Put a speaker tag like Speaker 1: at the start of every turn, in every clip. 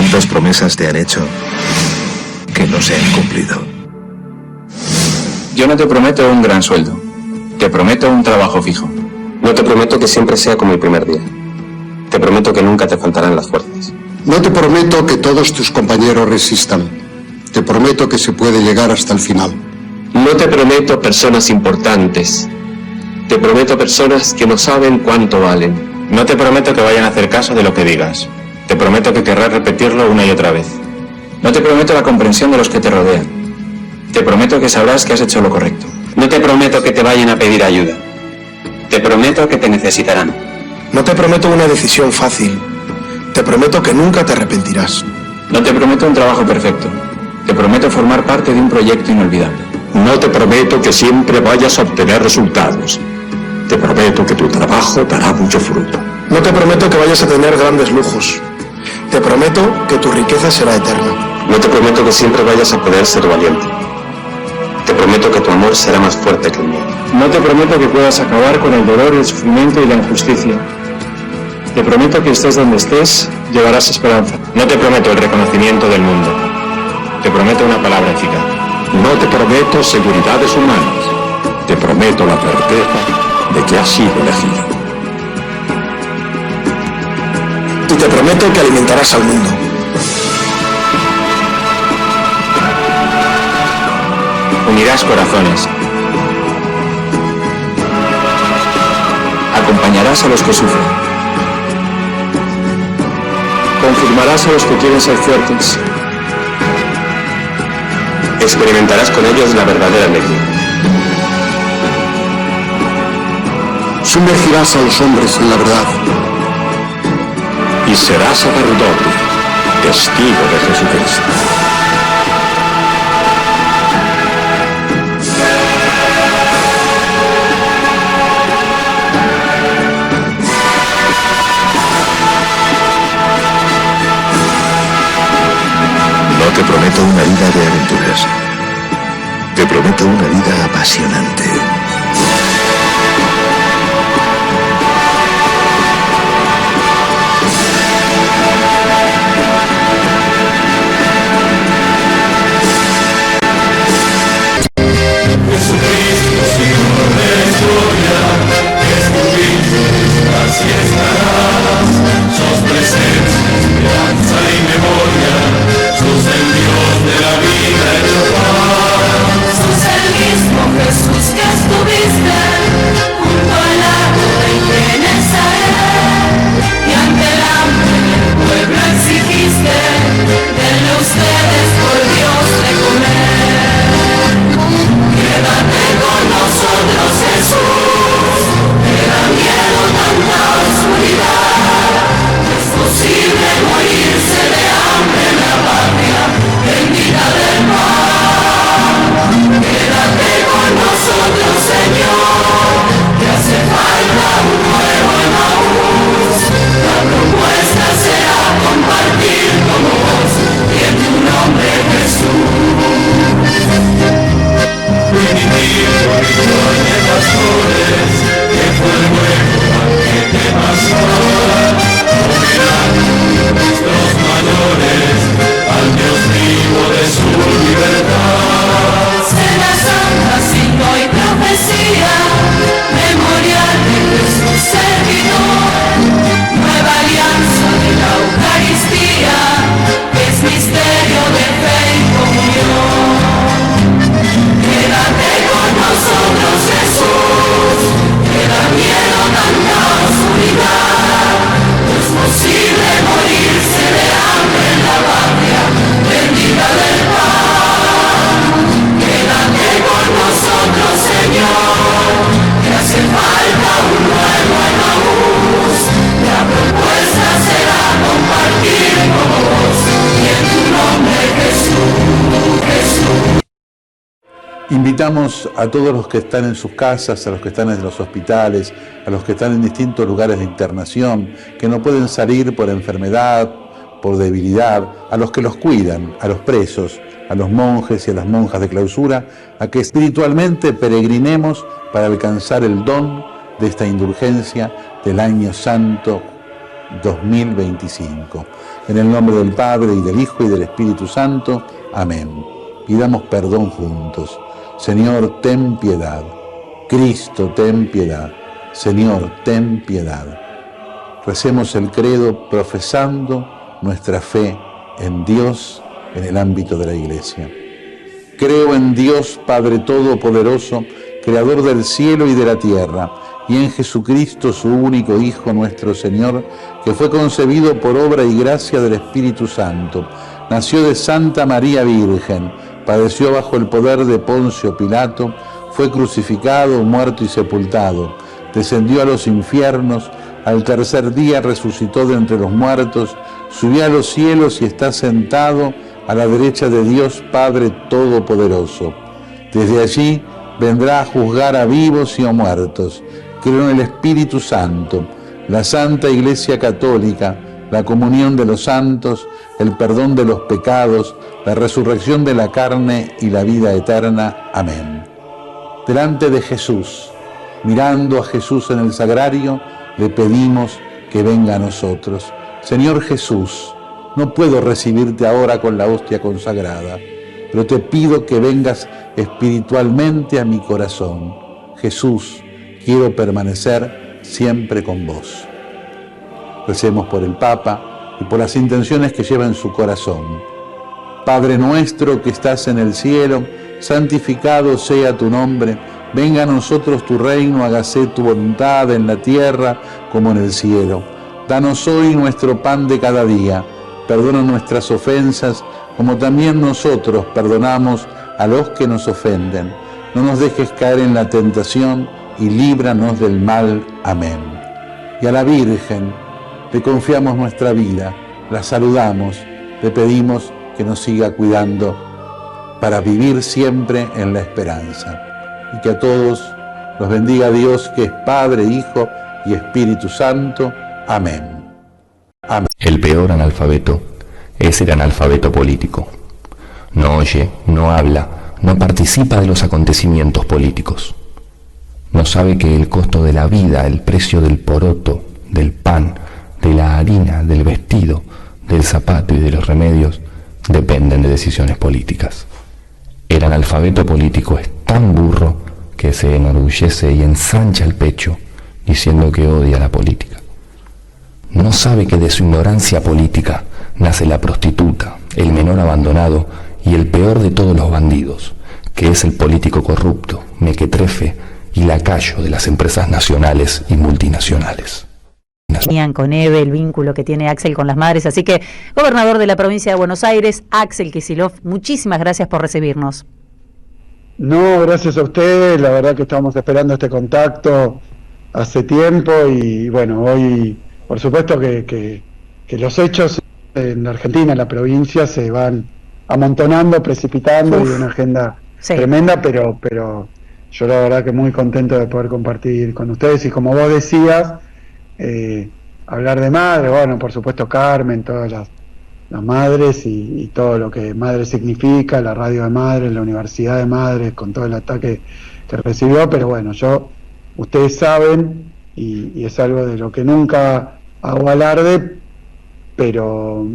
Speaker 1: ¿Cuántas promesas te han hecho que no se han cumplido?
Speaker 2: Yo no te prometo un gran sueldo. Te prometo un trabajo fijo.
Speaker 3: No te prometo que siempre sea como el primer día. Te prometo que nunca te faltarán las fuerzas.
Speaker 4: No te prometo que todos tus compañeros resistan. Te prometo que se puede llegar hasta el final.
Speaker 3: No te prometo personas importantes. Te prometo personas que no saben cuánto valen.
Speaker 2: No te prometo que vayan a hacer caso de lo que digas. Te prometo que querrás repetirlo una y otra vez. No te prometo la comprensión de los que te rodean. Te prometo que sabrás que has hecho lo correcto.
Speaker 3: No te prometo que te vayan a pedir ayuda. Te prometo que te necesitarán.
Speaker 5: No te prometo una decisión fácil. Te prometo que nunca te arrepentirás.
Speaker 2: No te prometo un trabajo perfecto. Te prometo formar parte de un proyecto inolvidable.
Speaker 6: No te prometo que siempre vayas a obtener resultados. Te prometo que tu trabajo dará mucho fruto.
Speaker 5: No te prometo que vayas a tener grandes lujos. Te prometo que tu riqueza será eterna.
Speaker 3: No te prometo que siempre vayas a poder ser valiente. Te prometo que tu amor será más fuerte que el mío.
Speaker 2: No te prometo que puedas acabar con el dolor, el sufrimiento y la injusticia. Te prometo que estés donde estés, llevarás esperanza. No te prometo el reconocimiento del mundo. Te prometo una palabra eficaz.
Speaker 6: No te prometo seguridades humanas. Te prometo la certeza de que has sido elegido.
Speaker 5: Y te prometo que alimentarás al mundo.
Speaker 2: Unirás corazones. Acompañarás a los que sufren. Confirmarás a los que quieren ser fuertes.
Speaker 3: Experimentarás con ellos la verdadera alegría.
Speaker 4: Sumergirás a los hombres en la verdad.
Speaker 6: Y serás sacerdote, testigo de Jesucristo.
Speaker 1: No te prometo una vida de aventuras. Te prometo una vida apasionante.
Speaker 7: Invitamos a todos los que están en sus casas, a los que están en los hospitales, a los que están en distintos lugares de internación, que no pueden salir por enfermedad, por debilidad, a los que los cuidan, a los presos, a los monjes y a las monjas de clausura, a que espiritualmente peregrinemos para alcanzar el don de esta indulgencia del año santo 2025. En el nombre del Padre, y del Hijo, y del Espíritu Santo. Amén. Pidamos perdón juntos. Señor, ten piedad. Cristo, ten piedad. Señor, ten piedad. Recemos el credo profesando nuestra fe en Dios en el ámbito de la Iglesia. Creo en Dios Padre Todopoderoso, Creador del cielo y de la tierra, y en Jesucristo, su único Hijo, nuestro Señor, que fue concebido por obra y gracia del Espíritu Santo. Nació de Santa María Virgen, padeció bajo el poder de Poncio Pilato, fue crucificado, muerto y sepultado, descendió a los infiernos, al tercer día resucitó de entre los muertos, subió a los cielos y está sentado a la derecha de Dios Padre Todopoderoso. Desde allí vendrá a juzgar a vivos y a muertos. Creo en el Espíritu Santo, la Santa Iglesia Católica, la comunión de los santos, el perdón de los pecados, la resurrección de la carne y la vida eterna. Amén. Delante de Jesús, mirando a Jesús en el sagrario, le pedimos que venga a nosotros. Señor Jesús, no puedo recibirte ahora con la hostia consagrada, pero te pido que vengas espiritualmente a mi corazón. Jesús, quiero permanecer siempre con vos. Recemos por el Papa y por las intenciones que lleva en su corazón. Padre nuestro que estás en el cielo, santificado sea tu nombre. Venga a nosotros tu reino, hágase tu voluntad en la tierra como en el cielo. Danos hoy nuestro pan de cada día. Perdona nuestras ofensas, como también nosotros perdonamos a los que nos ofenden. No nos dejes caer en la tentación y líbranos del mal. Amén. Y a la Virgen le confiamos nuestra vida, la saludamos, le pedimos que nos siga cuidando para vivir siempre en la esperanza. Y que a todos los bendiga Dios, que es Padre, Hijo y Espíritu Santo. Amén. Amén.
Speaker 8: El peor analfabeto es el analfabeto político. No oye, no habla, no participa de los acontecimientos políticos. No sabe que el costo de la vida, el precio del poroto, del pan, de la harina, del vestido, del zapato y de los remedios dependen de decisiones políticas. El analfabeto político es tan burro que se enorgullece y ensancha el pecho diciendo que odia la política. No sabe que de su ignorancia política nace la prostituta, el menor abandonado y el peor de todos los bandidos, que es el político corrupto, mequetrefe y lacayo de las empresas nacionales y multinacionales.
Speaker 9: Con Eve, el vínculo que tiene Axel con las madres. Así que, gobernador de la provincia de Buenos Aires, Axel Kicillof, muchísimas gracias por recibirnos.
Speaker 10: No, gracias a ustedes, la verdad que estábamos esperando este contacto hace tiempo y bueno, hoy por supuesto que los hechos en Argentina, en la provincia, se van amontonando, precipitando. Uf. Y una agenda tremenda, pero yo la verdad que muy contento de poder compartir con ustedes y como vos decías, hablar de madre, bueno, por supuesto Carmen, todas las madres y todo lo que madre significa, la radio de madres, la universidad de madres, con todo el ataque que recibió, pero bueno, ustedes saben, y es algo de lo que nunca hago alarde, pero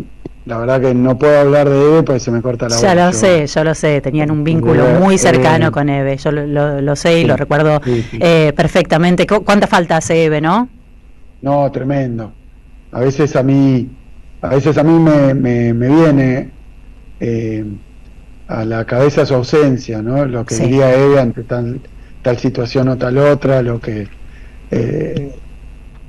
Speaker 10: la verdad que no puedo hablar de Eve porque se me corta la voz.
Speaker 9: Yo lo sé, tenían un vínculo muy cercano con Eve, yo lo sé y lo recuerdo perfectamente. ¿Cuánta falta hace Eve, no?
Speaker 10: No, tremendo. A veces a mí me viene a la cabeza su ausencia, ¿no? Lo que diría Eve ante tal situación o tal otra, lo que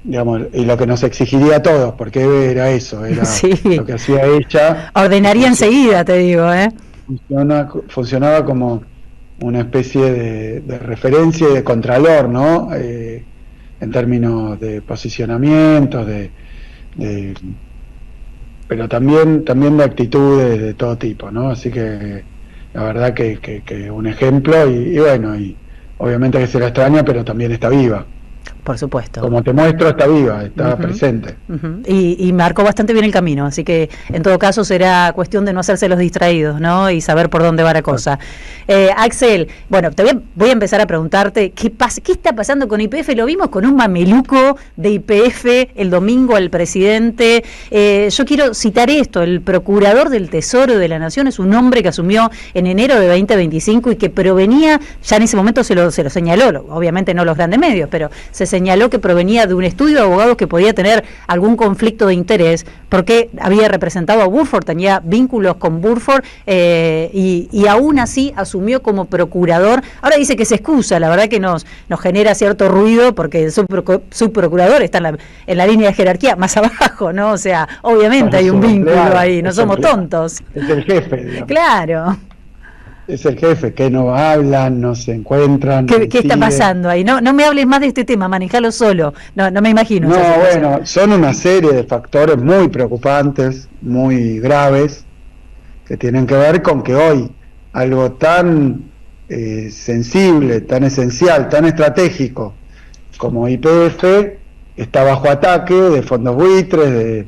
Speaker 10: digamos, y lo que nos exigiría a todos, porque Eve era eso, era lo que hacía ella.
Speaker 9: Ordenaría enseguida, te digo,
Speaker 10: funcionaba como una especie de referencia y de contralor, ¿no? En términos de posicionamiento, pero también de actitudes de todo tipo, ¿no? Así que la verdad que un ejemplo y bueno, y obviamente que se la extraña, pero también está viva.
Speaker 9: Por supuesto.
Speaker 10: Como te muestro, está viva, está presente.
Speaker 9: Y marcó bastante bien el camino, así que en todo caso será cuestión de no hacerse los distraídos, ¿no? Y saber por dónde va la cosa. Axel, bueno, voy a empezar a preguntarte, ¿qué está pasando con YPF? Lo vimos con un mameluco de YPF el domingo al presidente. Yo quiero citar esto: el procurador del Tesoro de la Nación es un hombre que asumió en enero de 2025 y que provenía, ya en ese momento se lo señaló, obviamente no los grandes medios, pero se señaló que provenía de un estudio de abogados que podía tener algún conflicto de interés porque había representado a Burford, tenía vínculos con Burford y aún así asumió como procurador. Ahora dice que se excusa, la verdad que nos genera cierto ruido porque el subprocurador está en la línea de jerarquía más abajo, ¿no? O sea, obviamente hay un vínculo ahí, no somos tontos.
Speaker 10: Es el jefe, digamos.
Speaker 9: Claro.
Speaker 10: Es el jefe, que no hablan, no se encuentran.
Speaker 9: ¿Qué está pasando ahí? No me hables más de este tema, manejalo solo. No me imagino.
Speaker 10: No, bueno, son una serie de factores muy preocupantes, muy graves, que tienen que ver con que hoy algo tan sensible, tan esencial, tan estratégico como YPF está bajo ataque de fondos buitres,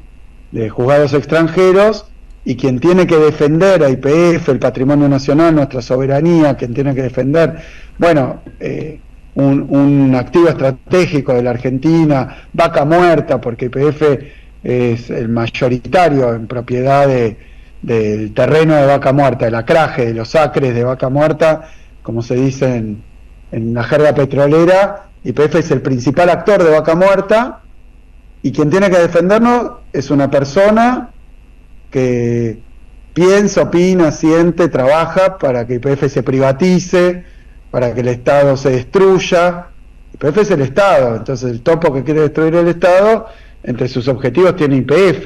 Speaker 10: de juzgados extranjeros. Y quien tiene que defender a YPF, el patrimonio nacional, nuestra soberanía, quien tiene que defender, bueno, un activo estratégico de la Argentina, Vaca Muerta, porque YPF es el mayoritario en propiedad del terreno de Vaca Muerta, el acraje de los acres de Vaca Muerta, como se dice en la jerga petrolera. YPF es el principal actor de Vaca Muerta, y quien tiene que defendernos es una persona que piensa, opina, siente, trabaja para que YPF se privatice, para que el Estado se destruya. YPF es el Estado, entonces el topo que quiere destruir el Estado, entre sus objetivos tiene YPF.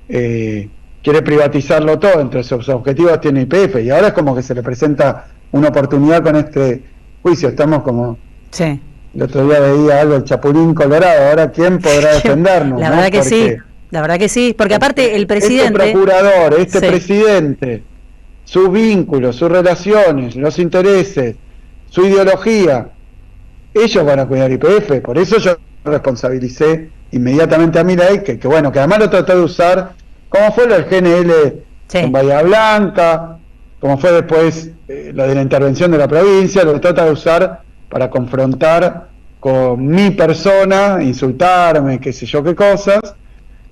Speaker 10: Quiere privatizarlo todo, entre sus objetivos tiene YPF, y ahora es como que se le presenta una oportunidad con este juicio. Estamos como...
Speaker 9: Sí.
Speaker 10: El otro día veía algo, el Chapulín Colorado, ahora ¿quién podrá defendernos?
Speaker 9: La verdad que sí. La verdad que sí, porque aparte el presidente...
Speaker 10: Este procurador, presidente, sus vínculos, sus relaciones, los intereses, su ideología, ellos van a cuidar YPF. Por eso yo responsabilicé inmediatamente a Milei, que bueno, que además lo trató de usar, como fue lo del GNL en Bahía Blanca, como fue después lo de la intervención de la provincia, lo trata de usar para confrontar con mi persona, insultarme, qué sé yo qué cosas.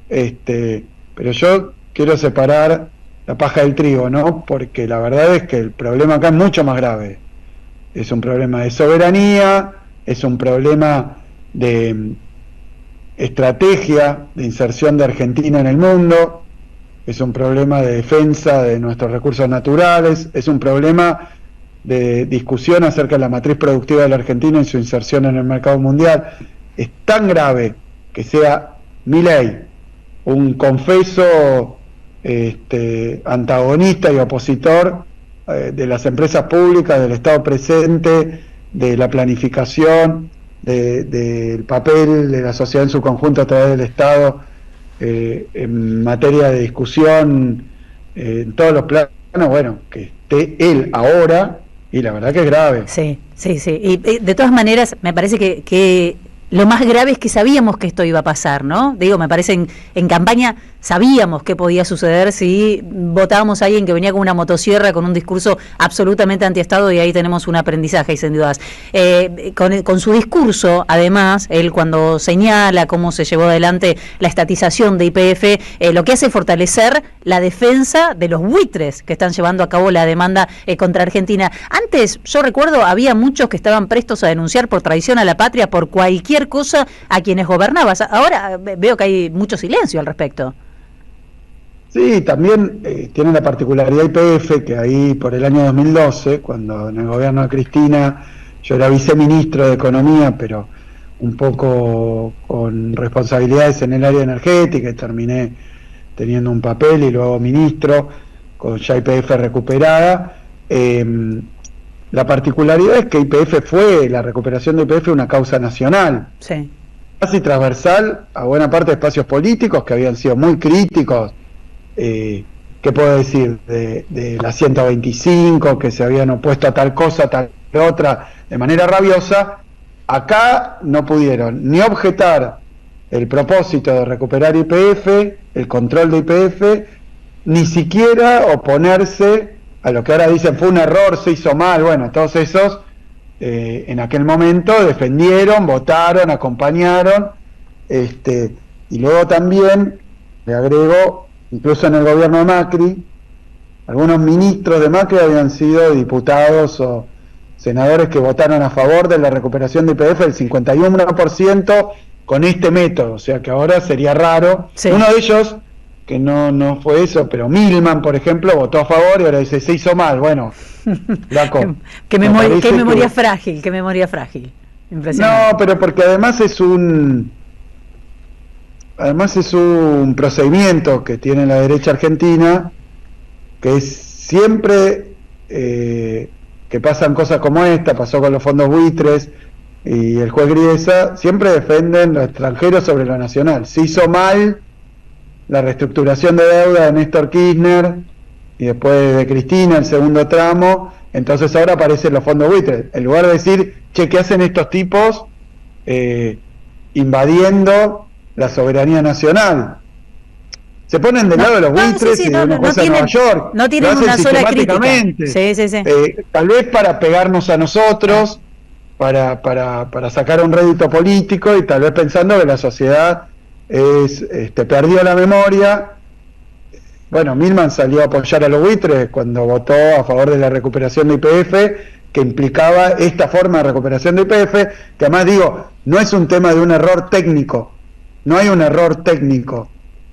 Speaker 10: Pero yo quiero separar la paja del trigo, ¿no? Porque la verdad es que el problema acá es mucho más grave. Es un problema de soberanía, es un problema de estrategia de inserción de Argentina en el mundo, es un problema de defensa de nuestros recursos naturales, es un problema de discusión acerca de la matriz productiva de la Argentina y su inserción en el mercado mundial. Es tan grave que sea Milei un confeso antagonista y opositor de las empresas públicas, del Estado presente, de la planificación, del papel de la sociedad en su conjunto a través del Estado en materia de discusión en todos los planos. Bueno, que esté él ahora, y la verdad que es grave.
Speaker 9: Sí. Y de todas maneras, me parece que lo más grave es que sabíamos que esto iba a pasar, ¿no? Digo, me parece en campaña sabíamos qué podía suceder si votábamos a alguien que venía con una motosierra, con un discurso absolutamente antiestado, y ahí tenemos un aprendizaje, sin dudas. Con su discurso, además, él cuando señala cómo se llevó adelante la estatización de YPF, lo que hace es fortalecer la defensa de los buitres que están llevando a cabo la demanda contra Argentina. Antes, yo recuerdo, había muchos que estaban prestos a denunciar por traición a la patria, por cualquier cosa, a quienes gobernaban. Ahora veo que hay mucho silencio al respecto.
Speaker 10: Sí, también tiene la particularidad YPF que ahí por el año 2012, cuando en el gobierno de Cristina yo era viceministro de Economía, pero un poco con responsabilidades en el área energética, y terminé teniendo un papel y luego ministro, con ya YPF recuperada. La particularidad es que la recuperación de YPF una causa nacional.
Speaker 9: Sí.
Speaker 10: Casi transversal a buena parte de espacios políticos que habían sido muy críticos. ¿Qué puedo decir? De la 125, que se habían opuesto a tal cosa, a tal otra, de manera rabiosa, acá no pudieron ni objetar el propósito de recuperar YPF, el control de YPF, ni siquiera oponerse a lo que ahora dicen fue un error, se hizo mal. Bueno, todos esos en aquel momento defendieron, votaron, acompañaron, y luego también, le agrego, incluso en el gobierno de Macri, algunos ministros de Macri habían sido diputados o senadores que votaron a favor de la recuperación de YPF, el 51% con este método, o sea que ahora sería raro. Sí. Uno de ellos, que no fue eso, pero Milman, por ejemplo, votó a favor y ahora dice, se hizo mal. Bueno, flaco.
Speaker 9: qué memoria frágil, qué memoria frágil. Impresionante.
Speaker 10: No, pero porque además es un procedimiento que tiene la derecha argentina, que es siempre que pasan cosas como esta, pasó con los fondos buitres y el juez Griesa, siempre defienden lo extranjero sobre lo nacional. Se hizo mal la reestructuración de deuda de Néstor Kirchner y después de Cristina, el segundo tramo, entonces ahora aparecen los fondos buitres. En lugar de decir, che, ¿qué hacen estos tipos invadiendo la soberanía nacional? Se ponen del lado de los buitres y de una cosa de Nueva York.
Speaker 9: No tienen una sola crítica. Sí.
Speaker 10: Tal vez para pegarnos a nosotros, para sacar un rédito político y tal vez pensando que la sociedad perdió la memoria. Bueno, Milman salió a apoyar a los buitres cuando votó a favor de la recuperación de YPF, que implicaba esta forma de recuperación de YPF, que además digo, no es un tema de un error técnico, no hay un error técnico.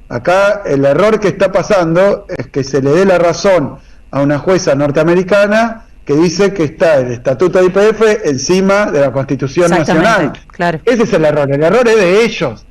Speaker 10: Acá el error que está pasando es que se le dé la razón a una jueza norteamericana que dice que está el estatuto de YPF encima de la Constitución Nacional.
Speaker 9: Claro.
Speaker 10: Ese es el error es de ellos.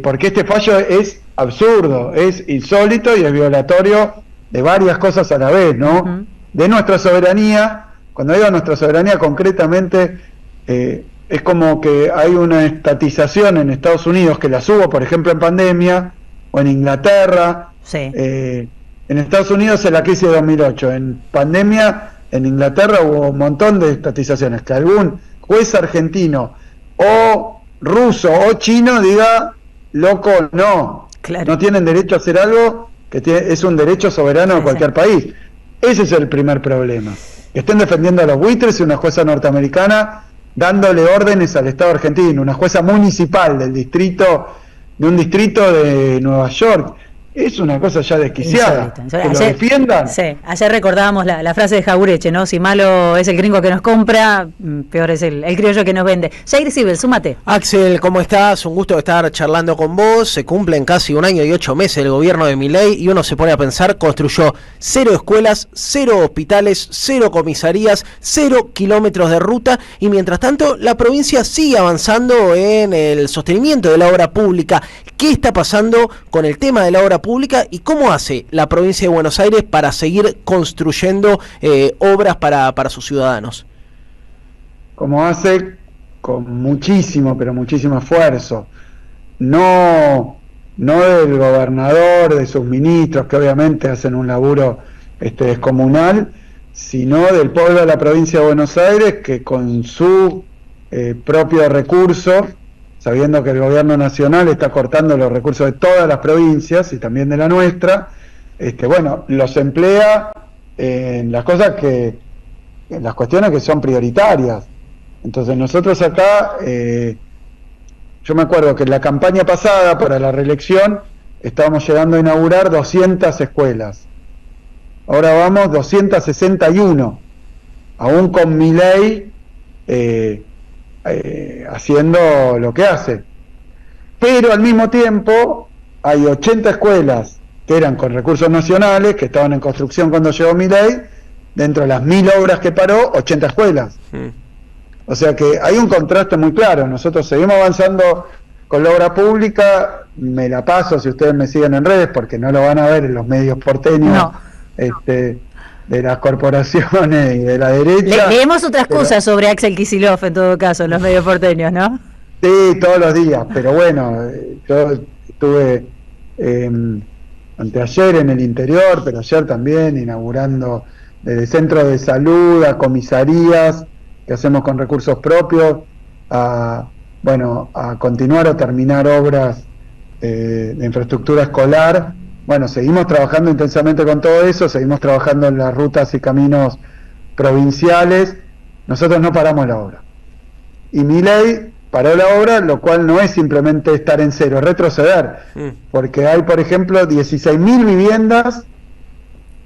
Speaker 10: Porque este fallo es absurdo, es insólito y es violatorio de varias cosas a la vez, ¿no? De nuestra soberanía. Cuando digo nuestra soberanía concretamente, es como que hay una estatización en Estados Unidos que las hubo, por ejemplo, en pandemia, o en Inglaterra.
Speaker 9: Sí.
Speaker 10: En Estados Unidos en la crisis de 2008, en pandemia en Inglaterra hubo un montón de estatizaciones, que algún juez argentino o ruso o chino diga, loco, no,
Speaker 9: claro,
Speaker 10: no tienen derecho a hacer algo que es un derecho soberano de cualquier país. Ese es el primer problema, que estén defendiendo a los buitres y una jueza norteamericana dándole órdenes al Estado argentino, una jueza municipal de un distrito de Nueva York. Es una cosa ya desquiciada. Que lo defiendan.
Speaker 9: Sí, ayer recordábamos la frase de Jaureche, ¿no? Si malo es el gringo que nos compra, peor es el criollo que nos vende. Jair Sibel, súmate.
Speaker 11: Axel, ¿cómo estás? Un gusto estar charlando con vos. Se cumplen casi 1 año y 8 meses del gobierno de Milei y uno se pone a pensar, construyó 0 escuelas, 0 hospitales, 0 comisarías, 0 kilómetros de ruta y mientras tanto la provincia sigue avanzando en el sostenimiento de la obra pública. ¿Qué está pasando con el tema de la obra pública y cómo hace la provincia de Buenos Aires para seguir construyendo obras para sus ciudadanos?
Speaker 10: Como hace con muchísimo, pero muchísimo esfuerzo. No del gobernador, de sus ministros, que obviamente hacen un laburo descomunal, sino del pueblo de la provincia de Buenos Aires, que con su propio recurso, sabiendo que el gobierno nacional está cortando los recursos de todas las provincias y también de la nuestra, los emplea en las cosas en las cuestiones que son prioritarias. Entonces nosotros acá, yo me acuerdo que en la campaña pasada para la reelección estábamos llegando a inaugurar 200 escuelas. Ahora vamos 261, aún con Milei haciendo lo que hace, pero al mismo tiempo hay 80 escuelas que eran con recursos nacionales, que estaban en construcción cuando llegó Milei, dentro de las 1000 obras que paró, 80 escuelas. O sea que hay un contraste muy claro. Nosotros seguimos avanzando con la obra pública, me la paso si ustedes me siguen en redes, porque no lo van a ver en los medios porteños, de las corporaciones y de la derecha.
Speaker 9: Leemos otras cosas sobre Axel Kicillof en todo caso en los medios porteños, ¿no?
Speaker 10: Sí, todos los días, pero bueno, yo estuve anteayer en el interior, pero ayer también inaugurando desde centros de salud a comisarías que hacemos con recursos propios, a continuar o terminar obras de infraestructura escolar. Bueno, seguimos trabajando intensamente con todo eso, seguimos trabajando en las rutas y caminos provinciales. Nosotros no paramos la obra. Y Milei paró la obra, lo cual no es simplemente estar en cero, es retroceder. Porque hay, por ejemplo, 16.000 viviendas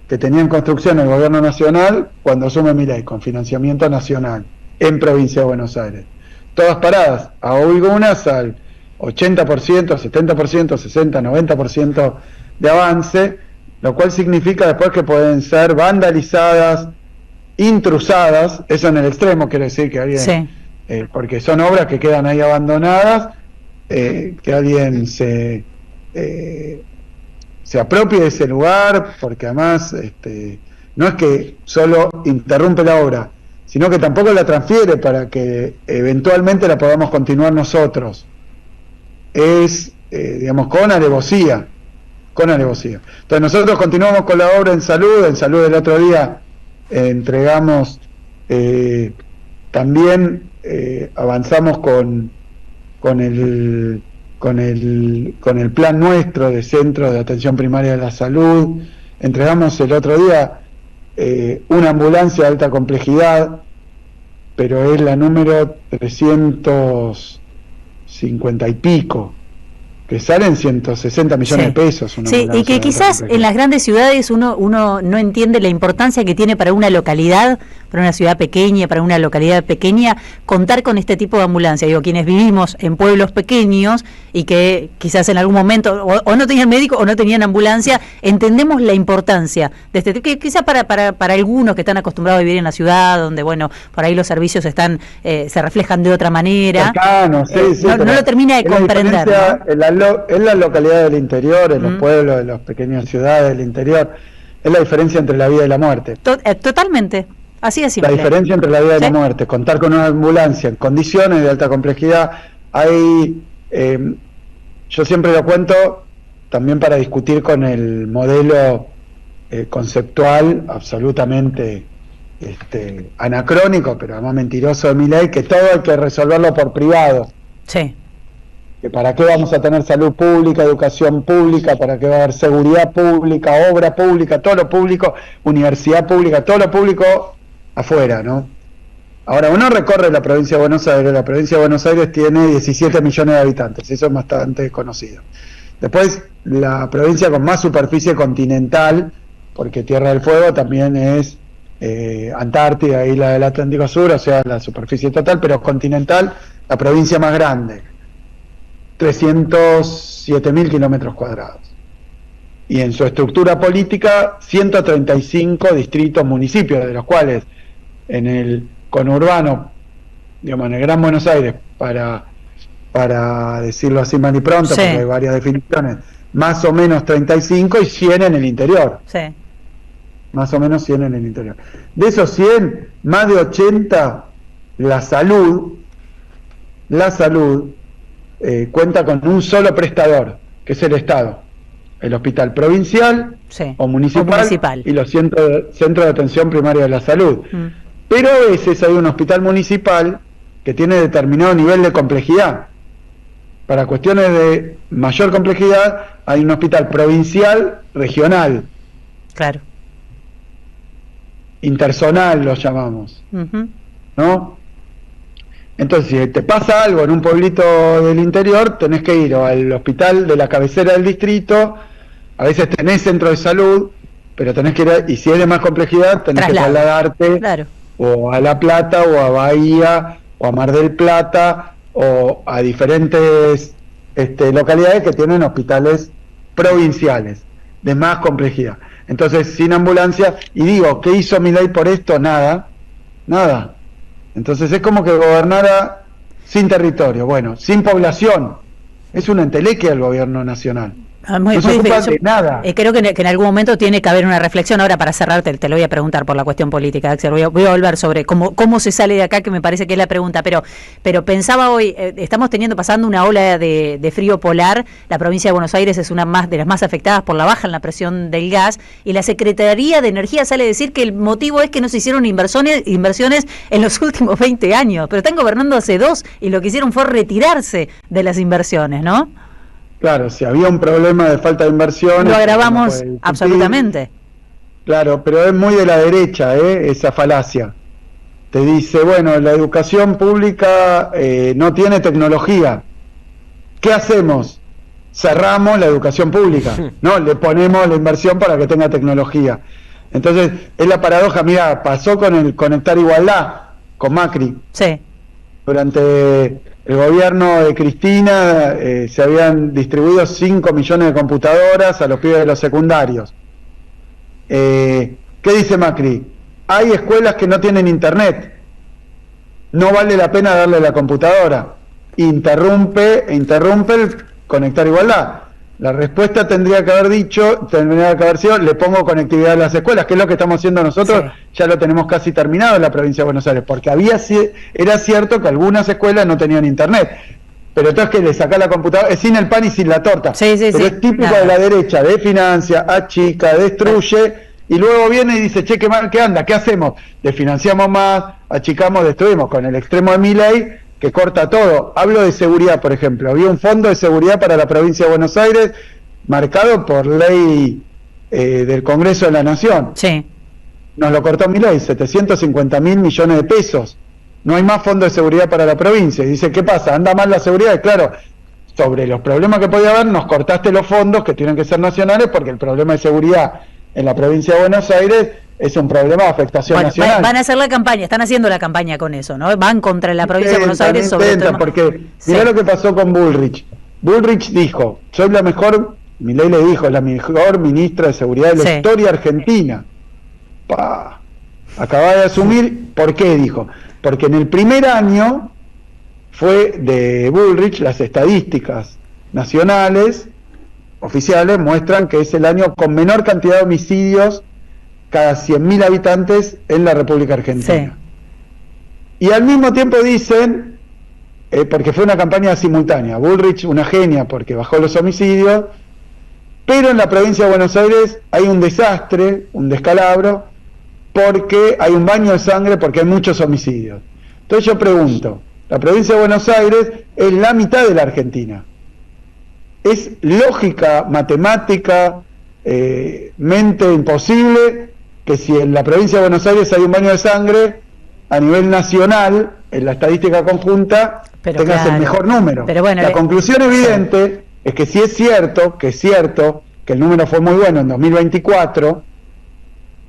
Speaker 10: que tenían construcción el gobierno nacional cuando asume Milei, con financiamiento nacional, en provincia de Buenos Aires. Todas paradas, a algunas al 80%, 70%, 60%, 90% de avance, lo cual significa después que pueden ser vandalizadas, intrusadas, eso en el extremo quiere decir que alguien, porque son obras que quedan ahí abandonadas, que alguien se apropie de ese lugar, porque además no es que solo interrumpe la obra, sino que tampoco la transfiere para que eventualmente la podamos continuar nosotros. Es, digamos, con alevosía. Entonces nosotros continuamos con la obra en salud el otro día entregamos, también avanzamos con el plan nuestro de Centro de Atención Primaria de la Salud. Entregamos el otro día una ambulancia de alta complejidad, pero es la número 350 y pico, que salen 160 millones de pesos.
Speaker 9: Sí, y que quizás en las grandes ciudades uno no entiende la importancia que tiene para una localidad, para una ciudad pequeña, para una localidad pequeña, contar con este tipo de ambulancia. Digo, quienes vivimos en pueblos pequeños y que quizás en algún momento o no tenían médico o no tenían ambulancia, entendemos la importancia de este tipo, que quizás para algunos que están acostumbrados a vivir en la ciudad, donde, bueno, por ahí los servicios están se reflejan de otra manera, no lo termina de comprender, ¿no?
Speaker 10: En la localidad del interior, en los pueblos de las pequeñas ciudades del interior, es la diferencia entre la vida y la muerte.
Speaker 9: Totalmente, así es simple.
Speaker 10: La diferencia entre la vida y la muerte. Contar con una ambulancia en condiciones de alta complejidad. Yo siempre lo cuento también para discutir con el modelo conceptual absolutamente anacrónico, pero además mentiroso de Milei, que todo hay que resolverlo por privado.
Speaker 9: Sí.
Speaker 10: Que para qué vamos a tener salud pública, educación pública, para qué va a haber seguridad pública, obra pública, todo lo público, universidad pública, todo lo público afuera, ¿no? Ahora, uno recorre la provincia de Buenos Aires tiene 17 millones de habitantes, eso es bastante conocido. Después, la provincia con más superficie continental, porque Tierra del Fuego también es Antártida, isla del Atlántico Sur, o sea, la superficie total, pero continental, la provincia más grande. 307.000 kilómetros cuadrados. Y en su estructura política, 135 distritos, municipios, de los cuales en el conurbano, digamos, en el Gran Buenos Aires, para decirlo así mal y pronto, porque hay varias definiciones, más o menos 35 y 100 en el interior.
Speaker 9: Sí.
Speaker 10: Más o menos 100 en el interior. De esos 100, más de 80, la salud cuenta con un solo prestador, que es el Estado, el hospital provincial o municipal y los centros de atención primaria de la salud. Pero a veces hay un hospital municipal que tiene determinado nivel de complejidad. Para cuestiones de mayor complejidad hay un hospital provincial, regional.
Speaker 9: Claro.
Speaker 10: Interzonal lo llamamos. ¿No? Entonces, si te pasa algo en un pueblito del interior, tenés que ir o al hospital de la cabecera del distrito, a veces tenés centro de salud, pero tenés que ir, y si es de más complejidad, tenés que trasladarte o a La Plata, o a Bahía, o a Mar del Plata, o a diferentes localidades que tienen hospitales provinciales, de más complejidad. Entonces, sin ambulancia, y digo, ¿qué hizo Milei por esto? Nada. Entonces es como que gobernara sin territorio, bueno, sin población. Es una entelequia el gobierno nacional.
Speaker 9: Muy,
Speaker 10: no se
Speaker 9: muy
Speaker 10: ocupan
Speaker 9: difícil.
Speaker 10: de nada.
Speaker 9: Creo que en algún momento tiene que haber una reflexión. Ahora, para cerrarte, te lo voy a preguntar por la cuestión política, Axel. Voy a volver sobre cómo se sale de acá, que me parece que es la pregunta. Pero pensaba hoy, estamos pasando una ola de frío polar. La provincia de Buenos Aires es una de las más afectadas por la baja en la presión del gas. Y la Secretaría de Energía sale a decir que el motivo es que no se hicieron inversiones en los últimos 20 años. Pero están gobernando hace 2 y lo que hicieron fue retirarse de las inversiones, ¿no?
Speaker 10: Claro, si había un problema de falta de inversión...
Speaker 9: Lo agravamos absolutamente.
Speaker 10: Claro, pero es muy de la derecha, esa falacia. Te dice, bueno, la educación pública no tiene tecnología. ¿Qué hacemos? Cerramos la educación pública. No, le ponemos la inversión para que tenga tecnología. Entonces, es la paradoja. Mira, pasó con el Conectar Igualdad, con Macri.
Speaker 9: Sí.
Speaker 10: Durante el gobierno de Cristina se habían distribuido 5 millones de computadoras a los pibes de los secundarios. ¿Qué dice Macri? Hay escuelas que no tienen internet. No vale la pena darle la computadora. Interrumpe el Conectar Igualdad. La respuesta tendría que haber sido, le pongo conectividad a las escuelas, que es lo que estamos haciendo nosotros, sí. Ya lo tenemos casi terminado en la provincia de Buenos Aires, porque era cierto que algunas escuelas no tenían internet, pero entonces que le saca la computadora, es sin el pan y sin la torta, pero es típico de la derecha, de financia, achica, destruye, y luego viene y dice, che, ¿qué anda? ¿Qué hacemos? Desfinanciamos más, achicamos, destruimos, con el extremo de Milei, que corta todo. Hablo de seguridad, por ejemplo. Había un fondo de seguridad para la provincia de Buenos Aires marcado por ley del Congreso de la Nación.
Speaker 9: Sí.
Speaker 10: Nos lo cortó Milei, 750.000 millones de pesos. No hay más fondo de seguridad para la provincia. Y dice, ¿qué pasa? ¿Anda mal la seguridad? Y claro, sobre los problemas que podía haber, nos cortaste los fondos que tienen que ser nacionales, porque el problema de seguridad en la provincia de Buenos Aires es un problema de afectación nacional.
Speaker 9: Van a hacer la campaña, están haciendo la campaña con eso, ¿no? Van contra la provincia de Buenos Aires sobre el tema.
Speaker 10: Porque mirá lo que pasó con Bullrich. Bullrich dijo, soy la mejor, Milei le dijo, la mejor ministra de seguridad de la historia argentina. Acaba de asumir, ¿por qué? Dijo, porque en el primer año fue de Bullrich, las estadísticas nacionales, oficiales, muestran que es el año con menor cantidad de homicidios cada 100.000 habitantes en la República Argentina. Sí. Y al mismo tiempo dicen, porque fue una campaña simultánea, Bullrich una genia porque bajó los homicidios, pero en la provincia de Buenos Aires hay un desastre, un descalabro, porque hay un baño de sangre, porque hay muchos homicidios. Entonces yo pregunto, la provincia de Buenos Aires es la mitad de la Argentina. Es lógica, matemática, mente imposible que si en la provincia de Buenos Aires hay un baño de sangre, a nivel nacional, en la estadística conjunta, tengas el mejor número.
Speaker 9: Pero bueno,
Speaker 10: la conclusión evidente es que si es cierto, que el número fue muy bueno en 2024,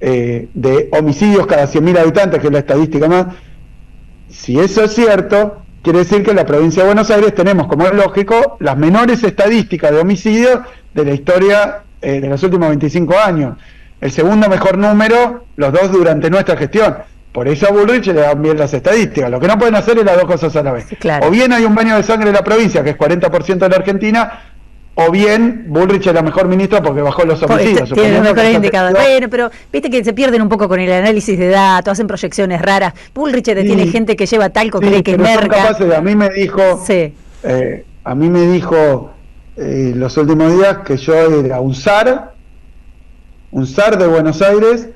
Speaker 10: de homicidios cada 100.000 habitantes, que es la estadística más, si eso es cierto, quiere decir que en la provincia de Buenos Aires tenemos, como es lógico, las menores estadísticas de homicidios de la historia de los últimos 25 años. El segundo mejor número, los dos durante nuestra gestión. Por eso a Bullrich le dan bien las estadísticas. Lo que no pueden hacer es las dos cosas a la vez. Claro. O bien hay un baño de sangre en la provincia, que es 40% de la Argentina, o bien Bullrich es la mejor ministra porque bajó los homicidios.
Speaker 9: Tiene los mejores indicadores. Bueno, pero viste que se pierden un poco con el análisis de datos, hacen proyecciones raras. Bullrich tiene gente que lleva talco, cree que es merca.
Speaker 10: A mí me dijo, los últimos días que yo era un zar de Buenos Aires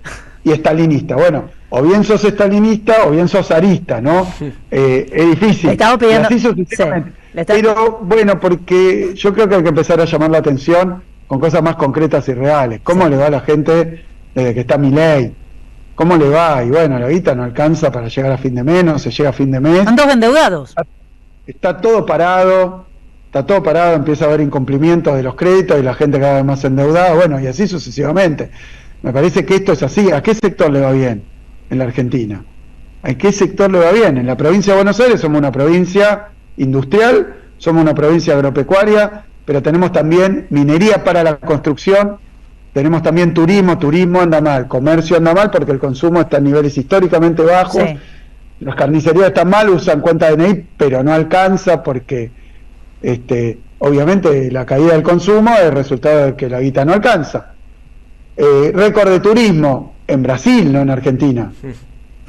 Speaker 10: y estalinista. Bueno, o bien sos estalinista o bien sos zarista, ¿no? Es difícil.
Speaker 9: Le estamos pidiendo...
Speaker 10: Así sucesivamente. Pero bueno, porque yo creo que hay que empezar a llamar la atención con cosas más concretas y reales. ¿Cómo le va a la gente desde que está Milei? ¿Cómo le va? Y bueno, la guita no alcanza para llegar a fin de mes, no se llega a fin de mes.
Speaker 9: ¿Están todos endeudados?
Speaker 10: Está todo parado, empieza a haber incumplimientos de los créditos y la gente cada vez más endeudada, bueno, y así sucesivamente. Me parece que esto es así. ¿A qué sector le va bien en la Argentina? ¿A qué sector le va bien? En la provincia de Buenos Aires somos una provincia industrial, somos una provincia agropecuaria, pero tenemos también minería para la construcción, tenemos también turismo anda mal, comercio anda mal porque el consumo está a niveles históricamente bajos, las carnicerías están mal, usan cuenta DNI, pero no alcanza porque obviamente la caída del consumo es el resultado de que la guita no alcanza. Récord de turismo en Brasil, no en Argentina.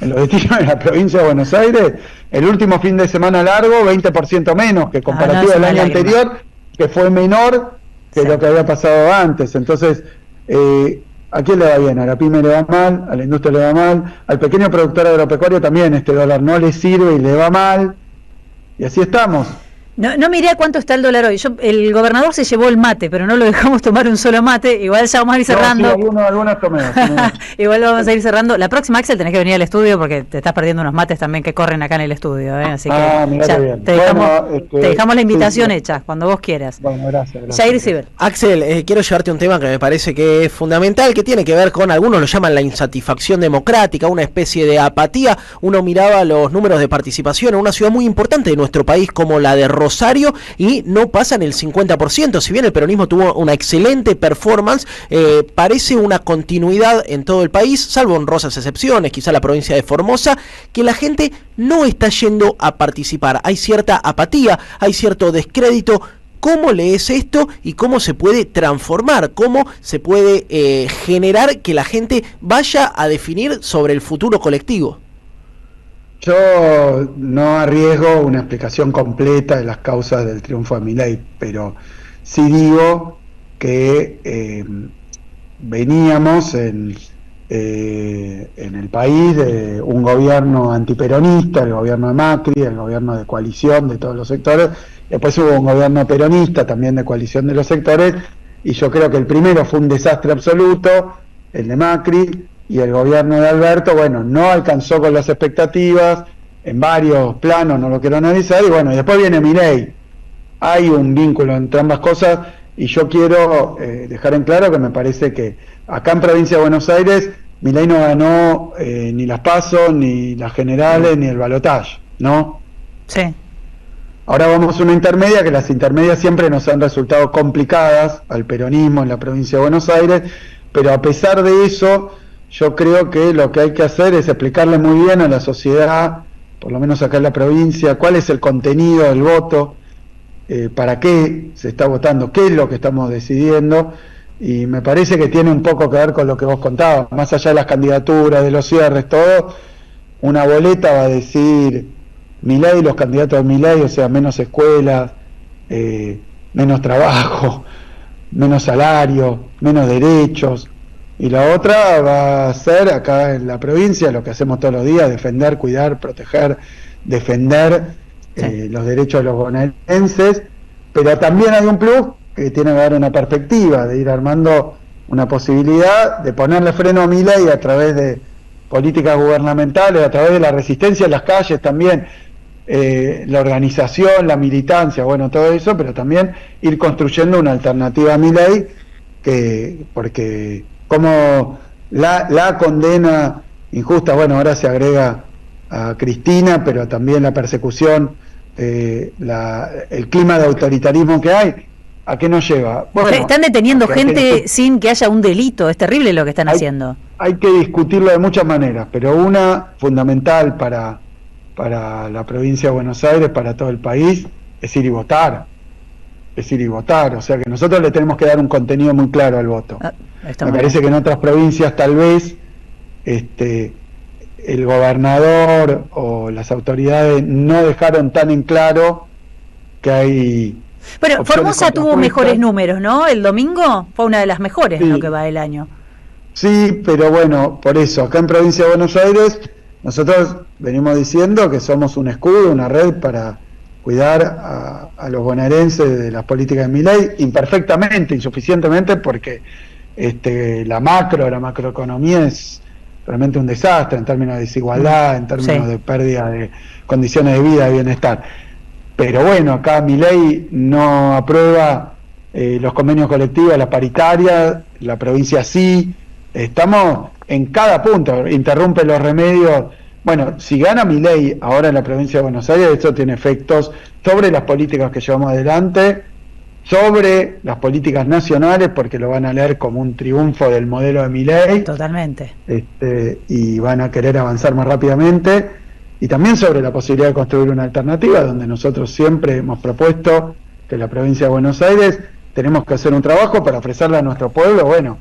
Speaker 10: En los destinos de la provincia de Buenos Aires, el último fin de semana largo, 20% menos que comparativo al año anterior, que fue menor que lo que había pasado antes. Entonces, ¿a quién le va bien? A la pyme le va mal, a la industria le va mal, al pequeño productor agropecuario también este dólar no le sirve y le va mal, y así estamos.
Speaker 9: No miré a cuánto está el dólar hoy. El gobernador se llevó el mate, pero no lo dejamos tomar un solo mate. Igual ya vamos a ir cerrando.
Speaker 10: No, sí, algunas tomé.
Speaker 9: Igual vamos a ir cerrando. La próxima, Axel, tenés que venir al estudio porque te estás perdiendo unos mates también que corren acá en el estudio. Así que ya,
Speaker 10: bien.
Speaker 9: Te dejamos la invitación hecha, cuando vos quieras.
Speaker 10: Bueno, gracias.
Speaker 9: Jair Ciber.
Speaker 11: Axel, quiero llevarte un tema que me parece que es fundamental, que tiene que ver con, algunos lo llaman la insatisfacción democrática, una especie de apatía. Uno miraba los números de participación en una ciudad muy importante de nuestro país como la de Rosario, y no pasan el 50%. Si bien el peronismo tuvo una excelente performance, parece una continuidad en todo el país, salvo honrosas excepciones, quizá la provincia de Formosa, que la gente no está yendo a participar. Hay cierta apatía, hay cierto descrédito. ¿Cómo lees esto y cómo se puede transformar? ¿Cómo se puede generar que la gente vaya a definir sobre el futuro colectivo?
Speaker 10: Yo no arriesgo una explicación completa de las causas del triunfo de Milei, pero sí digo que veníamos en el país de un gobierno antiperonista, el gobierno de Macri, el gobierno de coalición de todos los sectores. Después hubo un gobierno peronista también de coalición de los sectores, y yo creo que el primero fue un desastre absoluto, el de Macri, y el gobierno de Alberto, bueno, no alcanzó con las expectativas en varios planos, no lo quiero analizar, y bueno, y después viene Milei. Hay un vínculo entre ambas cosas, y yo quiero dejar en claro que me parece que acá en Provincia de Buenos Aires Milei no ganó ni las PASO, ni las generales, ni el balotaje, ¿no?
Speaker 9: Sí.
Speaker 10: Ahora vamos a una intermedia, que las intermedias siempre nos han resultado complicadas al peronismo en la Provincia de Buenos Aires, pero a pesar de eso, yo creo que lo que hay que hacer es explicarle muy bien a la sociedad, por lo menos acá en la provincia, cuál es el contenido del voto, para qué se está votando, qué es lo que estamos decidiendo, y me parece que tiene un poco que ver con lo que vos contabas, más allá de las candidaturas, de los cierres, todo, una boleta va a decir Milei, los candidatos de Milei, o sea, menos escuelas, menos trabajo, menos salario, menos derechos. Y la otra va a ser acá en la provincia lo que hacemos todos los días: defender, cuidar, proteger, defender los derechos de los bonaerenses. Pero también hay un plus que tiene que dar una perspectiva de ir armando una posibilidad de ponerle freno a Milei a través de políticas gubernamentales, a través de la resistencia en las calles también, la organización, la militancia, bueno, todo eso, pero también ir construyendo una alternativa a Milei, porque como la condena injusta, bueno, ahora se agrega a Cristina, pero también la persecución, el clima de autoritarismo que hay, ¿a qué nos lleva? Bueno,
Speaker 9: están deteniendo gente sin que haya un delito, es terrible lo que están haciendo.
Speaker 10: Hay que discutirlo de muchas maneras, pero una fundamental para la provincia de Buenos Aires, para todo el país, es ir y votar. O sea que nosotros le tenemos que dar un contenido muy claro al voto. Me parece que en otras provincias tal vez el gobernador o las autoridades no dejaron tan en claro que hay...
Speaker 9: Pero Formosa tuvo mejores números, ¿no? El domingo fue una de las mejores en lo que va del año.
Speaker 10: Sí, pero bueno, por eso, acá en Provincia de Buenos Aires, nosotros venimos diciendo que somos un escudo, una red para cuidar a los bonaerenses de las políticas de Milei, imperfectamente, insuficientemente, porque la macroeconomía es realmente un desastre en términos de desigualdad, en términos de pérdida de condiciones de vida, de bienestar. Pero bueno, acá Milei no aprueba los convenios colectivos, la paritaria, la provincia sí, estamos en cada punto, interrumpe los remedios. Bueno, si gana Milei ahora en la provincia de Buenos Aires, esto tiene efectos sobre las políticas que llevamos adelante, sobre las políticas nacionales, porque lo van a leer como un triunfo del modelo de Milei.
Speaker 9: Totalmente.
Speaker 10: Y van a querer avanzar más rápidamente, y también sobre la posibilidad de construir una alternativa, donde nosotros siempre hemos propuesto que la provincia de Buenos Aires, tenemos que hacer un trabajo para ofrecerle a nuestro pueblo, bueno,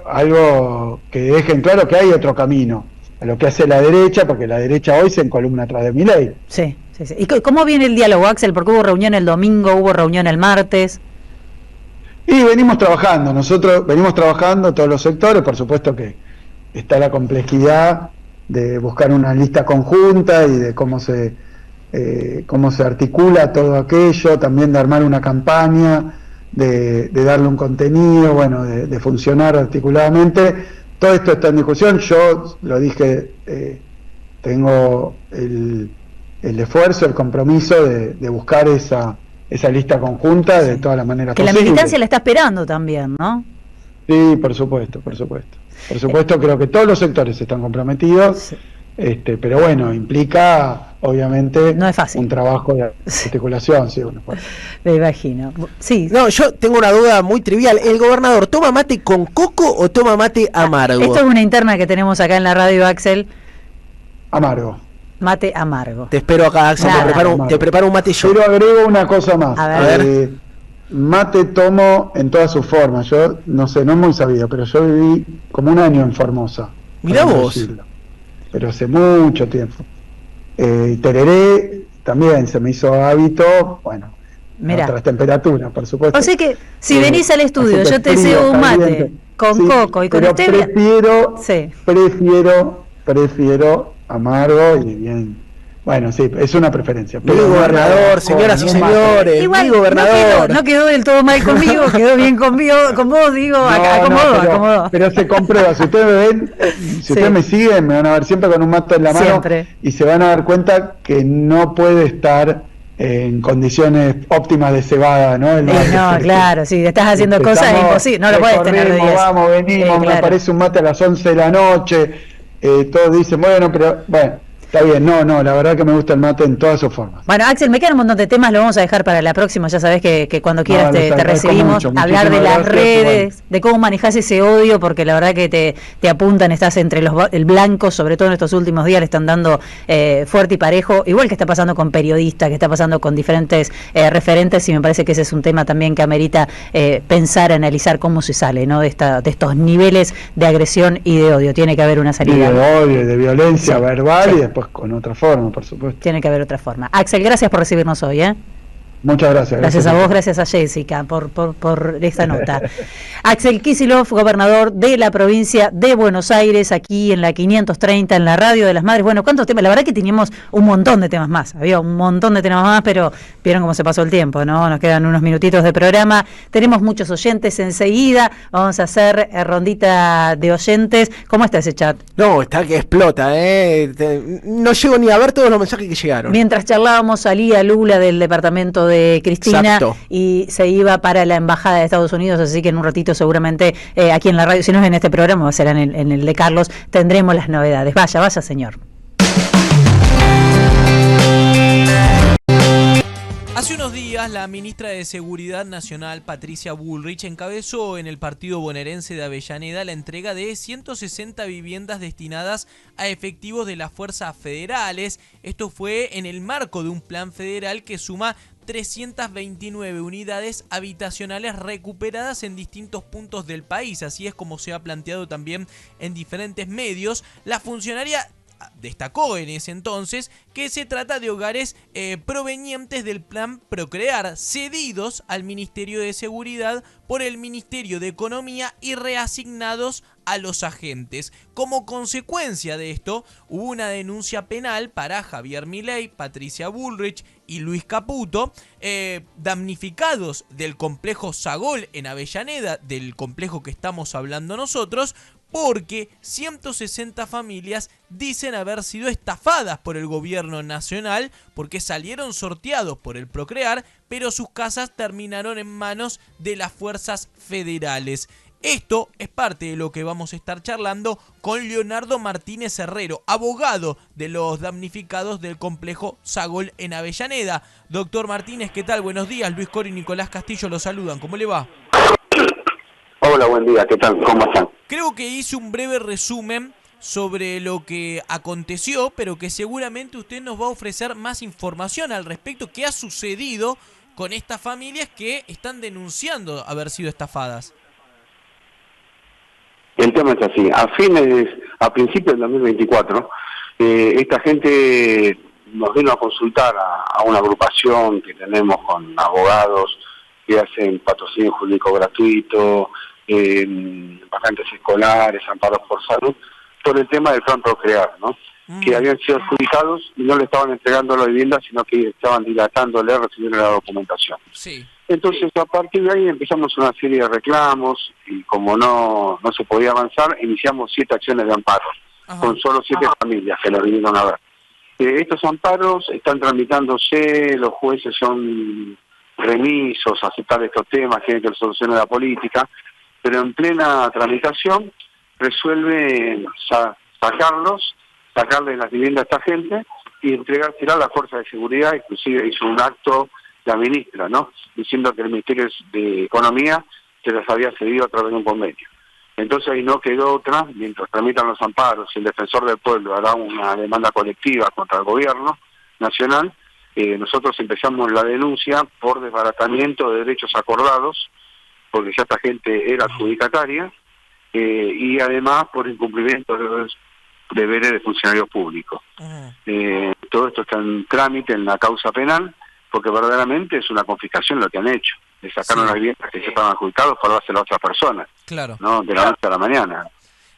Speaker 10: algo que dejen claro que hay otro camino a lo que hace la derecha, porque la derecha hoy se encolumna atrás de Milei.
Speaker 9: Sí. ¿Y cómo viene el diálogo, Axel? Porque hubo reunión el domingo, hubo reunión el martes.
Speaker 10: Y venimos trabajando, nosotros venimos trabajando todos los sectores, por supuesto que está la complejidad de buscar una lista conjunta y de cómo se articula todo aquello, también de armar una campaña, de darle un contenido, bueno, de funcionar articuladamente. Todo esto está en discusión. Yo lo dije, tengo el esfuerzo, el compromiso de buscar esa lista conjunta de todas las maneras
Speaker 9: que
Speaker 10: posibles.
Speaker 9: La militancia la está esperando también, ¿no?
Speaker 10: Sí, por supuesto. Por supuesto, creo que todos los sectores están comprometidos, pero bueno, implica, obviamente,
Speaker 9: no es fácil,
Speaker 10: un trabajo de articulación, sí, bueno, pues.
Speaker 9: Me imagino. Sí.
Speaker 11: No, yo tengo una duda muy trivial. ¿El gobernador toma mate con coco o toma mate amargo?
Speaker 9: Esto es una interna que tenemos acá en la radio, Axel.
Speaker 10: Amargo.
Speaker 9: Mate amargo.
Speaker 11: Te espero acá, Axel, te preparo un mate yo.
Speaker 10: Pero agrego una cosa más.
Speaker 9: A ver.
Speaker 10: Mate tomo en todas sus formas. Yo, no sé, no es muy sabido, pero yo viví como un año en Formosa.
Speaker 11: Mirá vos.
Speaker 10: Pero hace mucho tiempo. Tereré también se me hizo hábito, bueno, a otras temperaturas, por supuesto.
Speaker 9: O sea que si venís al estudio, yo te cebo un mate con coco y con stevia.
Speaker 10: Prefiero amargo y bien. Bueno, sí, es una preferencia.
Speaker 11: Mi gobernador, señoras y señores,
Speaker 9: igual,
Speaker 11: mi gobernador.
Speaker 9: No quedó del todo mal conmigo, quedó bien conmigo, con vos, digo, acomodó.
Speaker 10: Pero se comprueba, si ustedes me ven, si ustedes me siguen, me van a ver siempre con un mate en la mano
Speaker 9: siempre.
Speaker 10: Y se van a dar cuenta que no puede estar en condiciones óptimas de cebada, ¿no?
Speaker 9: No, claro, sí, estás haciendo cosas imposibles, no lo puedes tener de 10.
Speaker 10: Vamos, venimos, me aparece un mate a las 11 de la noche, todos dicen, bueno, está bien, no, la verdad que me gusta el mate en todas sus formas.
Speaker 9: Bueno, Axel, me quedan un montón de temas, lo vamos a dejar para la próxima, ya sabés que cuando quieras te recibimos, hablar de las redes, de cómo manejás ese odio, porque la verdad que te apuntan, estás entre el blanco, sobre todo en estos últimos días, le están dando fuerte y parejo, igual que está pasando con periodistas, que está pasando con diferentes referentes, y me parece que ese es un tema también que amerita pensar, analizar cómo se sale, ¿no? de estos niveles de agresión y de odio, tiene que haber una salida.
Speaker 10: Y de odio, de violencia verbal y después con otra forma, por supuesto.
Speaker 9: Tiene que haber otra forma. Axel, gracias por recibirnos hoy,
Speaker 10: Muchas gracias.
Speaker 9: Gracias a vos, gracias a Jessica por esta nota. Axel Kicillof, gobernador de la provincia de Buenos Aires, aquí en la 530, en la Radio de las Madres. Bueno, ¿cuántos temas? La verdad que teníamos un montón de temas más, había un montón de temas más, pero vieron cómo se pasó el tiempo, ¿no? Nos quedan unos minutitos de programa, tenemos muchos oyentes enseguida, vamos a hacer rondita de oyentes. ¿Cómo está ese chat?
Speaker 11: No, está que explota, no llego ni a ver todos los mensajes que llegaron.
Speaker 9: Mientras charlábamos, salía Lula del departamento de Cristina.
Speaker 11: Exacto.
Speaker 9: Y se iba para la embajada de Estados Unidos, así que en un ratito seguramente aquí en la radio, si no es en este programa, será en el de Carlos, tendremos las novedades. Vaya, señor.
Speaker 12: Hace unos días, la ministra de Seguridad Nacional, Patricia Bullrich, encabezó en el partido bonaerense de Avellaneda la entrega de 160 viviendas destinadas a efectivos de las fuerzas federales. Esto fue en el marco de un plan federal que suma 329 unidades habitacionales recuperadas en distintos puntos del país. Así es como se ha planteado también en diferentes medios. La funcionaria destacó en ese entonces que se trata de hogares provenientes del plan Procrear, cedidos al Ministerio de Seguridad por el Ministerio de Economía y reasignados a los agentes. Como consecuencia de esto, hubo una denuncia penal para Javier Milei, Patricia Bullrich y Luis Caputo, damnificados del complejo Sagol en Avellaneda, del complejo que estamos hablando nosotros, porque 160 familias dicen haber sido estafadas por el gobierno nacional porque salieron sorteados por el Procrear, pero sus casas terminaron en manos de las fuerzas federales. Esto es parte de lo que vamos a estar charlando con Leonardo Martínez Herrero, abogado de los damnificados del complejo Sagol en Avellaneda. Doctor Martínez, ¿qué tal? Buenos días. Luis Cori y Nicolás Castillo los saludan. ¿Cómo le va?
Speaker 13: Hola, buen día. ¿Qué tal? ¿Cómo están?
Speaker 12: Creo que hice un breve resumen sobre lo que aconteció, pero que seguramente usted nos va a ofrecer más información al respecto. ¿Qué ha sucedido con estas familias que están denunciando haber sido estafadas.
Speaker 13: El tema es así, a principios del 2024, esta gente nos vino a consultar a una agrupación que tenemos con abogados que hacen patrocinio jurídico gratuito, vacantes escolares, amparos por salud, por el tema del plan Procrear, ¿no? Que habían sido adjudicados y no le estaban entregando la vivienda, sino que estaban dilatándole, recibiendo la documentación.
Speaker 12: Sí.
Speaker 13: Entonces, a partir de ahí empezamos una serie de reclamos y como no se podía avanzar, iniciamos 7 acciones de amparo, con solo 7 familias que lo vinieron a ver. Estos amparos están tramitándose, los jueces son remisos a aceptar estos temas, quieren que lo solucione la política, pero en plena tramitación resuelven sacarle las viviendas a esta gente y entregársela a la fuerza de seguridad. Inclusive hizo un acto la ministra, ¿no?, diciendo que el Ministerio de Economía se las había cedido a través de un convenio. Entonces ahí no quedó otra, mientras tramitan los amparos, el defensor del pueblo hará una demanda colectiva contra el gobierno nacional. Nosotros empezamos la denuncia por desbaratamiento de derechos acordados, porque ya esta gente era adjudicataria, y además por incumplimiento de los deberes de funcionarios públicos. Todo esto está en trámite en la causa penal, porque verdaderamente es una confiscación lo que han hecho. Le sacaron las viviendas que se estaban adjudicados para dárselo a otras personas.
Speaker 12: Claro.
Speaker 13: ¿No? De la noche a la mañana.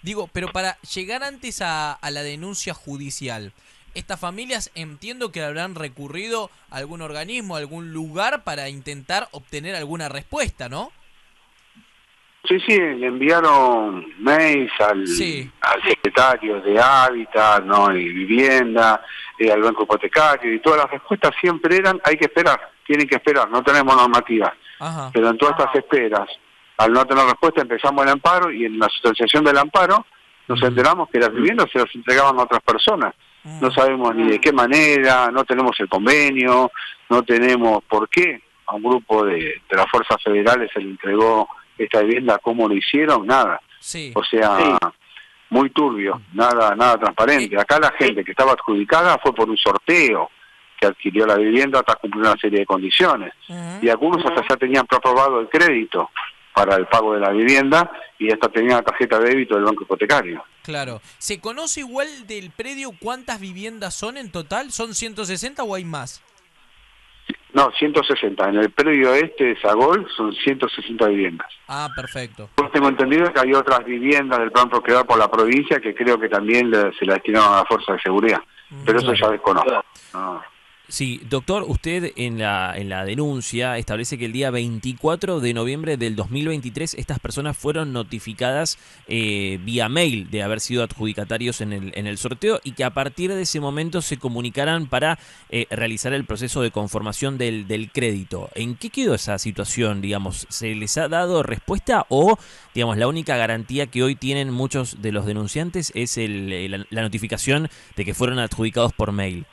Speaker 12: Digo, pero para llegar antes a la denuncia judicial, estas familias entiendo que habrán recurrido a algún organismo, a algún lugar para intentar obtener alguna respuesta, ¿no?
Speaker 13: Sí, le enviaron mails al secretario de Hábitat, ¿no?, y Vivienda, al Banco Hipotecario, y todas las respuestas siempre eran: hay que esperar, tienen que esperar, no tenemos normativa. Pero en todas estas esperas, al no tener respuesta, empezamos el amparo, y en la sustanciación del amparo nos enteramos que las viviendas se las entregaban a otras personas. No sabemos ni de qué manera, no tenemos el convenio, no tenemos por qué a un grupo de las fuerzas federales se le entregó esta vivienda, cómo lo hicieron, nada. O sea, muy turbio, nada transparente. Acá la gente que estaba adjudicada fue por un sorteo, que adquirió la vivienda hasta cumplir una serie de condiciones. Y algunos hasta ya tenían aprobado el crédito para el pago de la vivienda y hasta tenían la tarjeta de débito del Banco Hipotecario.
Speaker 12: Claro. ¿Se conoce igual del predio cuántas viviendas son en total? ¿Son 160 o hay más?
Speaker 13: No, 160. En el predio de Sagol son 160 viviendas.
Speaker 12: Ah, perfecto.
Speaker 13: Yo tengo entendido que hay otras viviendas del plan Procrear por la provincia que creo que también se la destinaron a la fuerza de seguridad. Pero eso ya desconozco.
Speaker 14: Sí, doctor, usted en la denuncia establece que el día 24 de noviembre del 2023 estas personas fueron notificadas vía mail de haber sido adjudicatarios en el sorteo y que a partir de ese momento se comunicaran para realizar el proceso de conformación del crédito. ¿En qué quedó esa situación? Digamos, ¿se les ha dado respuesta o, digamos, la única garantía que hoy tienen muchos de los denunciantes es la notificación de que fueron adjudicados por mail?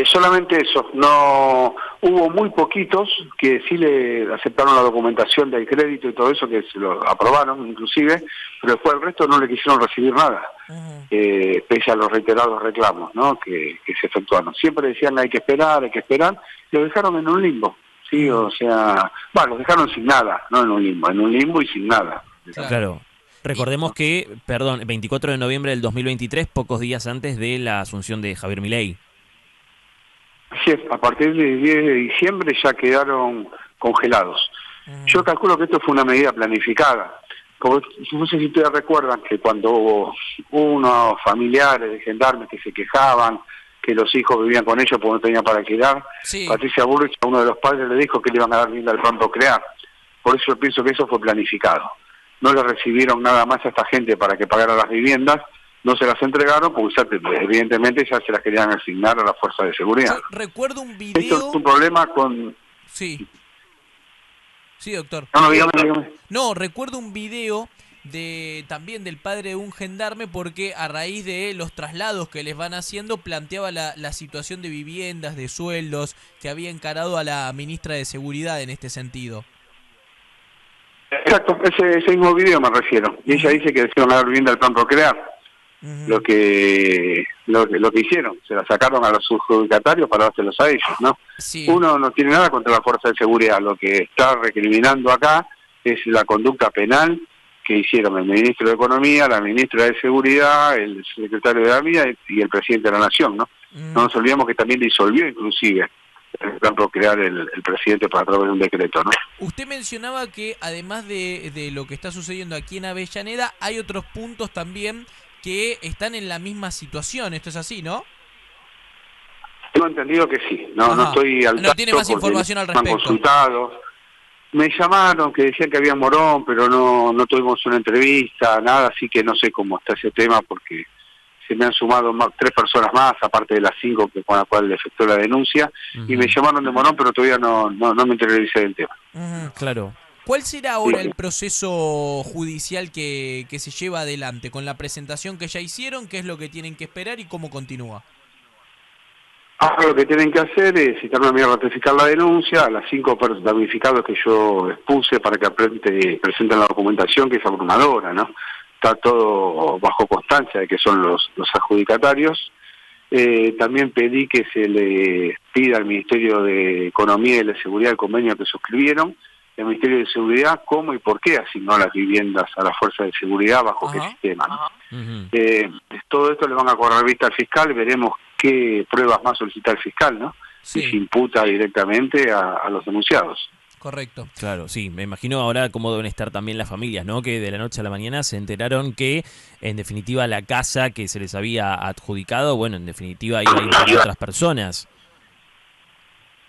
Speaker 13: Solamente eso, no hubo muy poquitos que sí le aceptaron la documentación del crédito y todo eso, que se lo aprobaron inclusive, pero después el resto no le quisieron recibir nada, pese a los reiterados reclamos, ¿no?, que se efectuaron. Siempre decían hay que esperar, lo dejaron en un limbo, ¿sí? O sea, los dejaron sin nada, no en un limbo y sin nada.
Speaker 14: Claro. Recordemos que, 24 de noviembre del 2023, pocos días antes de la asunción de Javier Milei.
Speaker 13: Sí, a partir del 10 de diciembre ya quedaron congelados. Yo calculo que esto fue una medida planificada. Como, no sé si ustedes recuerdan que cuando hubo unos familiares de gendarmes que se quejaban, que los hijos vivían con ellos porque no tenían para quedar, Patricia Bullrich, a uno de los padres, le dijo que le iban a dar vivienda al plan Procrear. Por eso yo pienso que eso fue planificado. No le recibieron nada más a esta gente para que pagara las viviendas, no se las entregaron porque evidentemente ya se las querían asignar a la fuerza de seguridad.
Speaker 12: Yo recuerdo un video...
Speaker 13: Esto es un problema con...
Speaker 12: Sí, doctor.
Speaker 13: Dígame.
Speaker 12: No, recuerdo un video también del padre de un gendarme, porque a raíz de los traslados que les van haciendo planteaba la situación de viviendas, de sueldos, que había encarado a la ministra de Seguridad en este sentido.
Speaker 13: Exacto, ese mismo video me refiero. Y ella dice que se iban a dar vivienda al plan Procrear. lo que hicieron, se la sacaron a los adjudicatarios para dárselos a ellos, ¿no?
Speaker 12: Sí.
Speaker 13: Uno no tiene nada contra la fuerza de seguridad, lo que está recriminando acá es la conducta penal que hicieron el ministro de Economía, la ministra de Seguridad, el secretario de la Vida y el presidente de la Nación, ¿no? No nos olvidemos que también disolvió inclusive el plan Procrear el presidente para través de un decreto, ¿no?
Speaker 12: Usted mencionaba que además de lo que está sucediendo aquí en Avellaneda, hay otros puntos también que están en la misma situación. Esto es así, ¿no?
Speaker 13: Tengo entendido que sí. No estoy al tanto.
Speaker 12: No tiene más información al respecto.
Speaker 13: Me han consultado. Me llamaron que decían que había Morón, pero no tuvimos una entrevista, nada, así que no sé cómo está ese tema porque se me han sumado 3 personas más, aparte de las 5 con las cuales le efectuó la denuncia, y me llamaron de Morón, pero todavía no me interioricé del tema.
Speaker 12: Claro. ¿Cuál será ahora el proceso judicial que se lleva adelante? Con la presentación que ya hicieron, ¿qué es lo que tienen que esperar y cómo continúa?
Speaker 13: Ahora lo que tienen que hacer es citarme a mí a ratificar la denuncia, a las 5 damnificados que yo expuse para que presenten la documentación, que es abrumadora, ¿no? Está todo bajo constancia de que son los adjudicatarios. También pedí que se le pida al Ministerio de Economía y de Seguridad el convenio que suscribieron, el Ministerio de Seguridad cómo y por qué asignó las viviendas a la Fuerza de Seguridad, bajo qué sistema, ¿no? Todo esto le van a correr vista al fiscal, veremos qué pruebas más solicita el fiscal, ¿no? Si se imputa directamente a los denunciados.
Speaker 12: Correcto.
Speaker 14: Claro, sí, me imagino ahora cómo deben estar también las familias, ¿no? Que de la noche a la mañana se enteraron que, en definitiva, la casa que se les había adjudicado, bueno, en definitiva iba a ir para otras personas.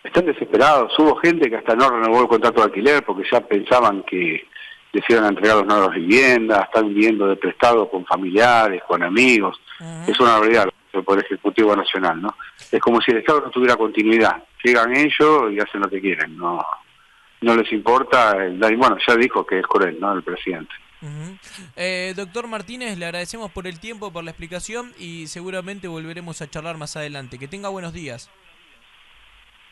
Speaker 13: Están desesperados. Hubo gente que hasta no renovó el contrato de alquiler porque ya pensaban que les iban a entregar las nuevas viviendas, están viviendo de prestado con familiares, con amigos. Es una realidad del Poder Ejecutivo Nacional, ¿no? Es como si el Estado no tuviera continuidad. Llegan ellos y hacen lo que quieren, no les importa. Bueno, ya dijo que es cruel, ¿no? El presidente.
Speaker 12: Doctor Martínez, le agradecemos por el tiempo, por la explicación y seguramente volveremos a charlar más adelante. Que tenga buenos días.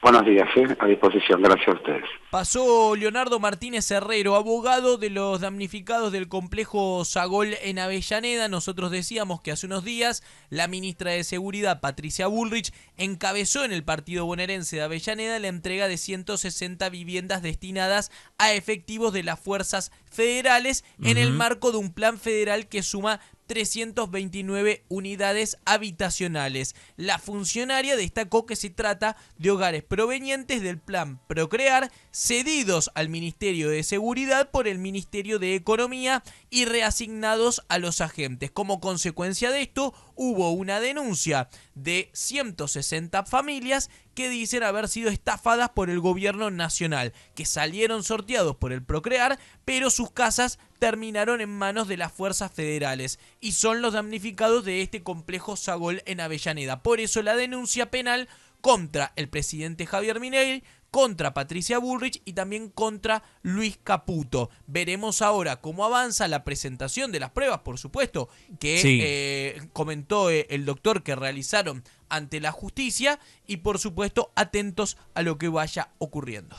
Speaker 13: Buenos días, a disposición, gracias a ustedes.
Speaker 12: Pasó Leonardo Martínez Herrero, abogado de los damnificados del complejo Sagol en Avellaneda. Nosotros decíamos que hace unos días la ministra de Seguridad, Patricia Bullrich, encabezó en el partido bonaerense de Avellaneda la entrega de 160 viviendas destinadas a efectivos de las fuerzas federales en el marco de un plan federal que suma 329 unidades habitacionales. La funcionaria destacó que se trata de hogares provenientes del plan Procrear, cedidos al Ministerio de Seguridad por el Ministerio de Economía y reasignados a los agentes. Como consecuencia de esto, hubo una denuncia de 160 familias que dicen haber sido estafadas por el gobierno nacional, que salieron sorteados por el Procrear, pero sus casas terminaron en manos de las fuerzas federales y son los damnificados de este complejo Sagol en Avellaneda. Por eso la denuncia penal contra el presidente Javier Milei, contra Patricia Bullrich y también contra Luis Caputo. Veremos ahora cómo avanza la presentación de las pruebas, por supuesto, que comentó el doctor que realizaron ante la justicia y por supuesto atentos a lo que vaya ocurriendo.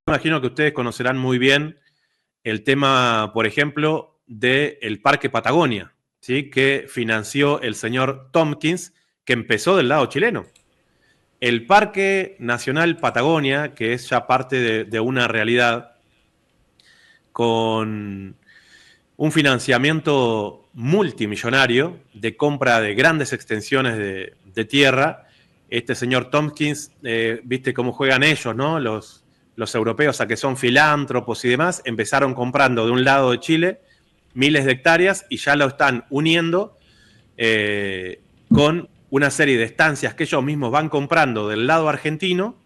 Speaker 15: Imagino que ustedes conocerán muy bien el tema, por ejemplo, del Parque Patagonia, ¿sí? Que financió el señor Tompkins, que empezó del lado chileno. El Parque Nacional Patagonia, que es ya parte de una realidad, con un financiamiento multimillonario de compra de grandes extensiones de tierra. Este señor Tompkins, viste cómo juegan ellos, ¿no? Los europeos, a que son filántropos y demás, empezaron comprando de un lado de Chile miles de hectáreas y ya lo están uniendo con una serie de estancias que ellos mismos van comprando del lado argentino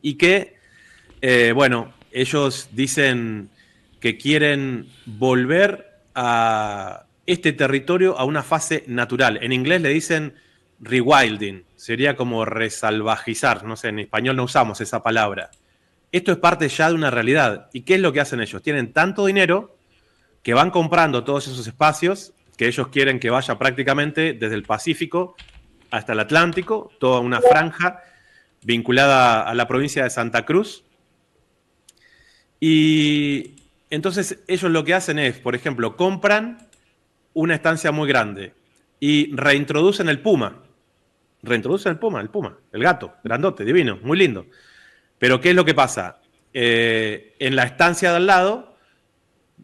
Speaker 15: y que, bueno, ellos dicen que quieren volver a este territorio a una fase natural. En inglés le dicen rewilding, sería como resalvajizar, no sé, en español no usamos esa palabra. Esto es parte ya de una realidad. ¿Y qué es lo que hacen ellos? Tienen tanto dinero que van comprando todos esos espacios que ellos quieren que vaya prácticamente desde el Pacífico hasta el Atlántico, toda una franja vinculada a la provincia de Santa Cruz. Y entonces ellos lo que hacen es, por ejemplo, compran una estancia muy grande y reintroducen el puma. Reintroducen el puma, el gato, grandote, divino, muy lindo. Pero ¿qué es lo que pasa? En la estancia de al lado,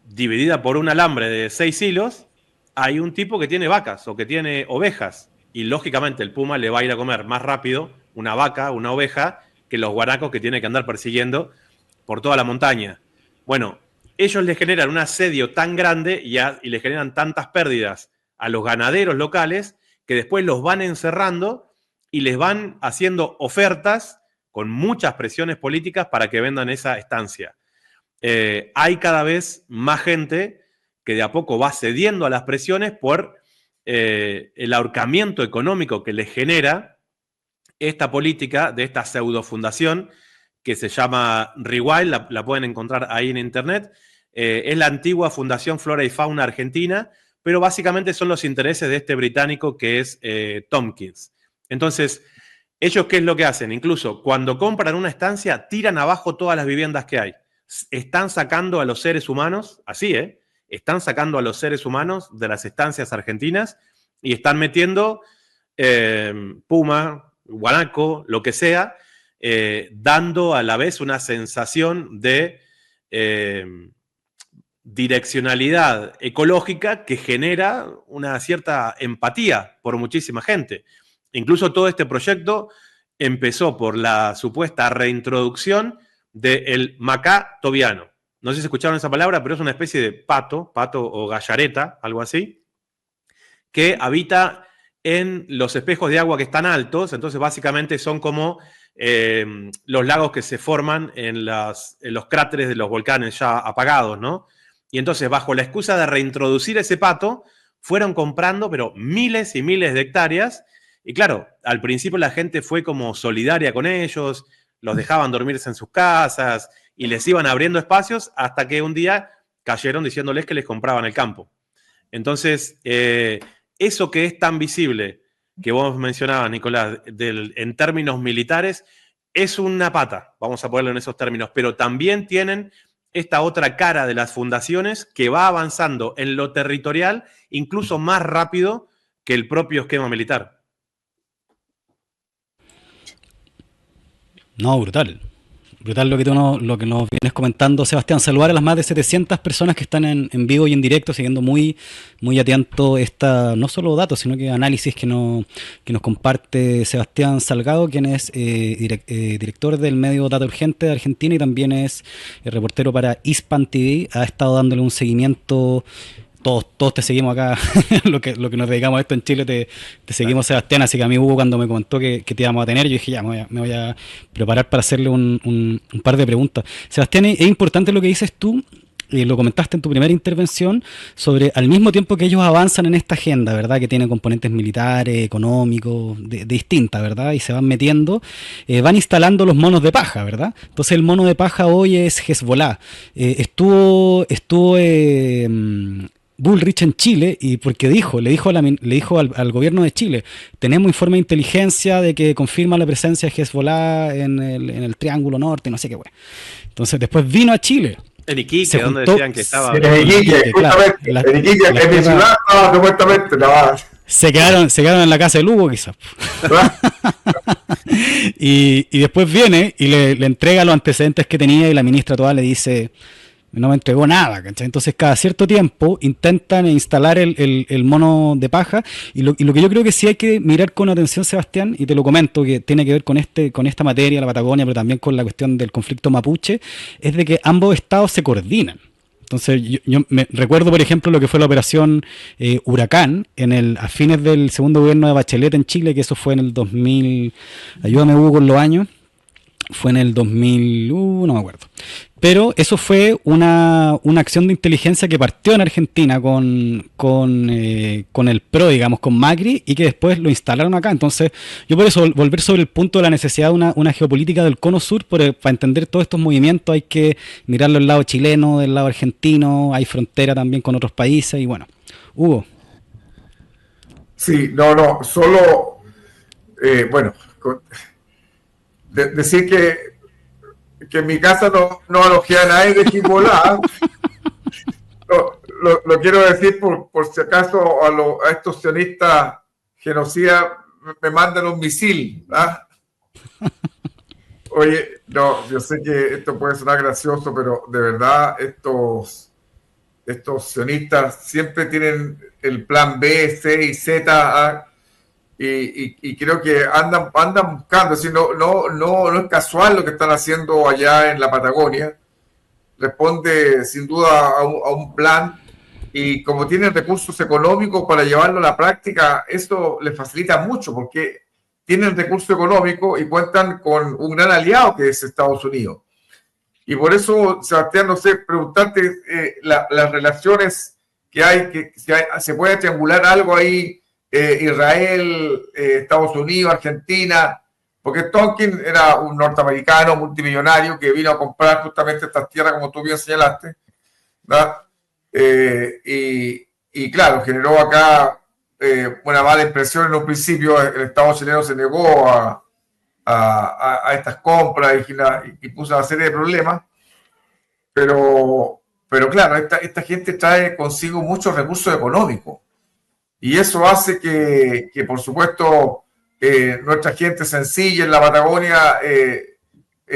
Speaker 15: dividida por un alambre de 6 hilos, hay un tipo que tiene vacas o que tiene ovejas. Y lógicamente el puma le va a ir a comer más rápido una vaca, una oveja, que los guanacos que tiene que andar persiguiendo por toda la montaña. Bueno, ellos les generan un asedio tan grande y les generan tantas pérdidas a los ganaderos locales que después los van encerrando y les van haciendo ofertas con muchas presiones políticas para que vendan esa estancia. Hay cada vez más gente que de a poco va cediendo a las presiones por el ahorcamiento económico que les genera esta política de esta pseudofundación que se llama Rewild, la pueden encontrar ahí en internet. Es la antigua Fundación Flora y Fauna Argentina, pero básicamente son los intereses de este británico que es Tompkins. Entonces, ellos, ¿qué es lo que hacen? Incluso cuando compran una estancia, tiran abajo todas las viviendas que hay. Están sacando a los seres humanos, así, están sacando a los seres humanos de las estancias argentinas y están metiendo puma, guanaco, lo que sea, dando a la vez una sensación de direccionalidad ecológica que genera una cierta empatía por muchísima gente. Incluso todo este proyecto empezó por la supuesta reintroducción del macá tobiano. No sé si escucharon esa palabra, pero es una especie de pato o gallareta, algo así, que habita en los espejos de agua que están altos. Entonces básicamente son como los lagos que se forman en los cráteres de los volcanes ya apagados, ¿no? Y entonces, bajo la excusa de reintroducir ese pato, fueron comprando, pero miles y miles de hectáreas. Y claro, al principio la gente fue como solidaria con ellos, los dejaban dormirse en sus casas y les iban abriendo espacios hasta que un día cayeron diciéndoles que les compraban el campo. Entonces, eso que es tan visible, que vos mencionabas, Nicolás, en términos militares, es una pata, vamos a ponerlo en esos términos, pero también tienen esta otra cara de las fundaciones que va avanzando en lo territorial incluso más rápido que el propio esquema militar.
Speaker 16: No, brutal. Brutal lo que nos vienes comentando, Sebastián. Saludar a las más de 700 personas que están en vivo y en directo, siguiendo muy atento no solo datos, sino que análisis que nos comparte Sebastián Salgado, quien es director del medio Data Urgente de Argentina y también es reportero para Hispan TV. Ha estado dándole un seguimiento. Todos te seguimos acá, lo que nos dedicamos a esto en Chile, te seguimos, Sebastián, así que a mí Hugo cuando me comentó que te íbamos a tener, yo dije ya, me voy a preparar para hacerle un par de preguntas. Sebastián, es importante lo que dices tú, lo comentaste en tu primera intervención, sobre al mismo tiempo que ellos avanzan en esta agenda, ¿verdad? Que tiene componentes militares, económicos, distintas, ¿verdad? Y se van metiendo, van instalando los monos de paja, ¿verdad? Entonces el mono de paja hoy es Hezbollah. Estuvo Bullrich en Chile y porque le dijo al gobierno de Chile, tenemos informe de inteligencia de que confirma la presencia de Hezbollah en el Triángulo Norte, no sé qué, güey. Entonces después vino a Chile.
Speaker 15: En Iquique, donde decían que estaba.
Speaker 17: En Iquique, justamente. En Iquique, en mi ciudad, supuestamente.
Speaker 16: Se quedaron en la casa de Lugo, quizás. y después viene y le entrega los antecedentes que tenía y la ministra toda le dice, no me entregó nada, ¿cachai? Entonces cada cierto tiempo intentan instalar el mono de paja y lo que yo creo que sí hay que mirar con atención, Sebastián, y te lo comento, que tiene que ver con esta materia, la Patagonia, pero también con la cuestión del conflicto mapuche, es de que ambos estados se coordinan. Entonces yo me recuerdo, por ejemplo, lo que fue la operación Huracán a fines del segundo gobierno de Bachelet en Chile, que eso fue en el 2000, ayúdame Hugo con los años, fue en el 2000, no me acuerdo. Pero eso fue una acción de inteligencia que partió en Argentina con el PRO, digamos, con Macri, y que después lo instalaron acá. Entonces, yo por eso volver sobre el punto de la necesidad de una geopolítica del cono sur, para entender todos estos movimientos hay que mirarlo del lado chileno, del lado argentino, hay frontera también con otros países, y bueno. Hugo.
Speaker 17: Sí, solo, decir que en mi casa no alojé a nadie de Hezbollah. lo quiero decir por si acaso a estos sionistas genocidas me mandan un misil. ¿Ah? Oye, no, yo sé que esto puede sonar gracioso, pero de verdad estos sionistas siempre tienen el plan B, C y Z, ¿ah? Y creo que andan buscando, es decir, no es casual lo que están haciendo allá en la Patagonia. Responde sin duda a un plan, y como tienen recursos económicos para llevarlo a la práctica, esto les facilita mucho porque tienen recursos económicos y cuentan con un gran aliado que es Estados Unidos. Y por eso, Sebastián, no sé, preguntarte las relaciones que hay, que se puede triangular algo ahí, Israel, Estados Unidos, Argentina, porque Tonkin era un norteamericano multimillonario que vino a comprar justamente estas tierras, como tú bien señalaste, ¿verdad? Y claro, generó acá una mala impresión en un principio. El Estado chileno se negó a estas compras y puso una serie de problemas, pero claro, esta gente trae consigo muchos recursos económicos. Y eso hace que por supuesto, nuestra gente sencilla en la Patagonia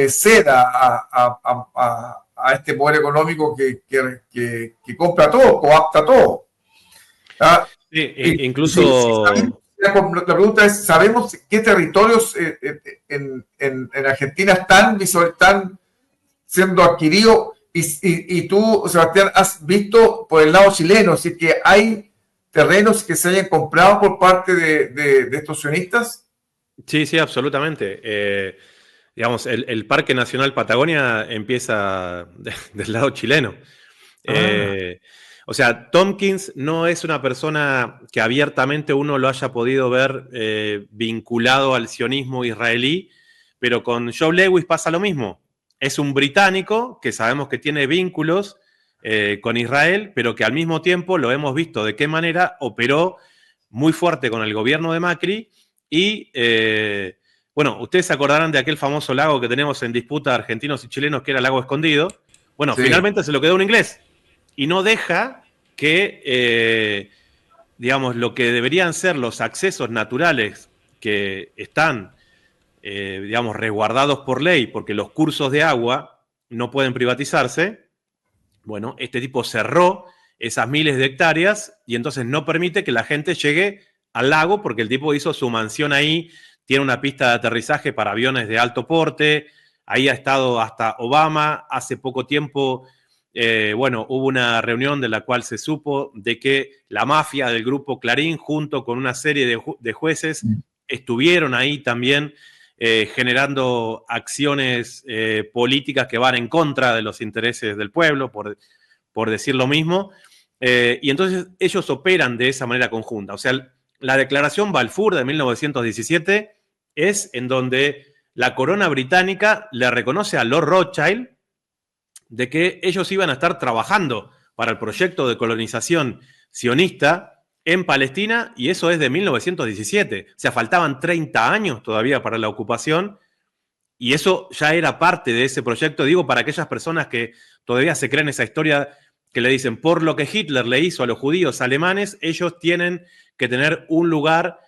Speaker 17: ceda a este poder económico que compra todo, coapta todo. ¿Ah?
Speaker 15: Sí, incluso...
Speaker 17: La pregunta es, ¿sabemos qué territorios en Argentina están siendo adquiridos? Y tú, Sebastián, has visto por el lado chileno, es decir, que hay terrenos que se hayan comprado por parte de estos sionistas.
Speaker 15: Sí, absolutamente. Digamos, el Parque Nacional Patagonia empieza del lado chileno. O sea, Tompkins no es una persona que abiertamente uno lo haya podido ver vinculado al sionismo israelí, pero con Joe Lewis pasa lo mismo. Es un británico que sabemos que tiene vínculos con Israel, pero que al mismo tiempo lo hemos visto de qué manera operó muy fuerte con el gobierno de Macri. Y bueno, ustedes se acordarán de aquel famoso lago que tenemos en disputa argentinos y chilenos, que era el Lago Escondido. Bueno, sí. Finalmente se lo quedó un inglés. Y no deja que, digamos, lo que deberían ser los accesos naturales que están, digamos, resguardados por ley, porque los cursos de agua no pueden privatizarse. Bueno, este tipo cerró esas miles de hectáreas y entonces no permite que la gente llegue al lago, porque el tipo hizo su mansión ahí, tiene una pista de aterrizaje para aviones de alto porte, ahí ha estado hasta Obama. Hace poco tiempo, bueno, hubo una reunión de la cual se supo de que la mafia del grupo Clarín, junto con una serie de jueces, estuvieron ahí también generando acciones políticas que van en contra de los intereses del pueblo, por decir lo mismo. Y entonces ellos operan de esa manera conjunta. O sea, la Declaración Balfour de 1917 es en donde la corona británica le reconoce a Lord Rothschild de que ellos iban a estar trabajando para el proyecto de colonización sionista en Palestina, y eso es de 1917. O sea, faltaban 30 años todavía para la ocupación, y eso ya era parte de ese proyecto. Digo, para aquellas personas que todavía se creen esa historia que le dicen, por lo que Hitler le hizo a los judíos alemanes, ellos tienen que tener un lugar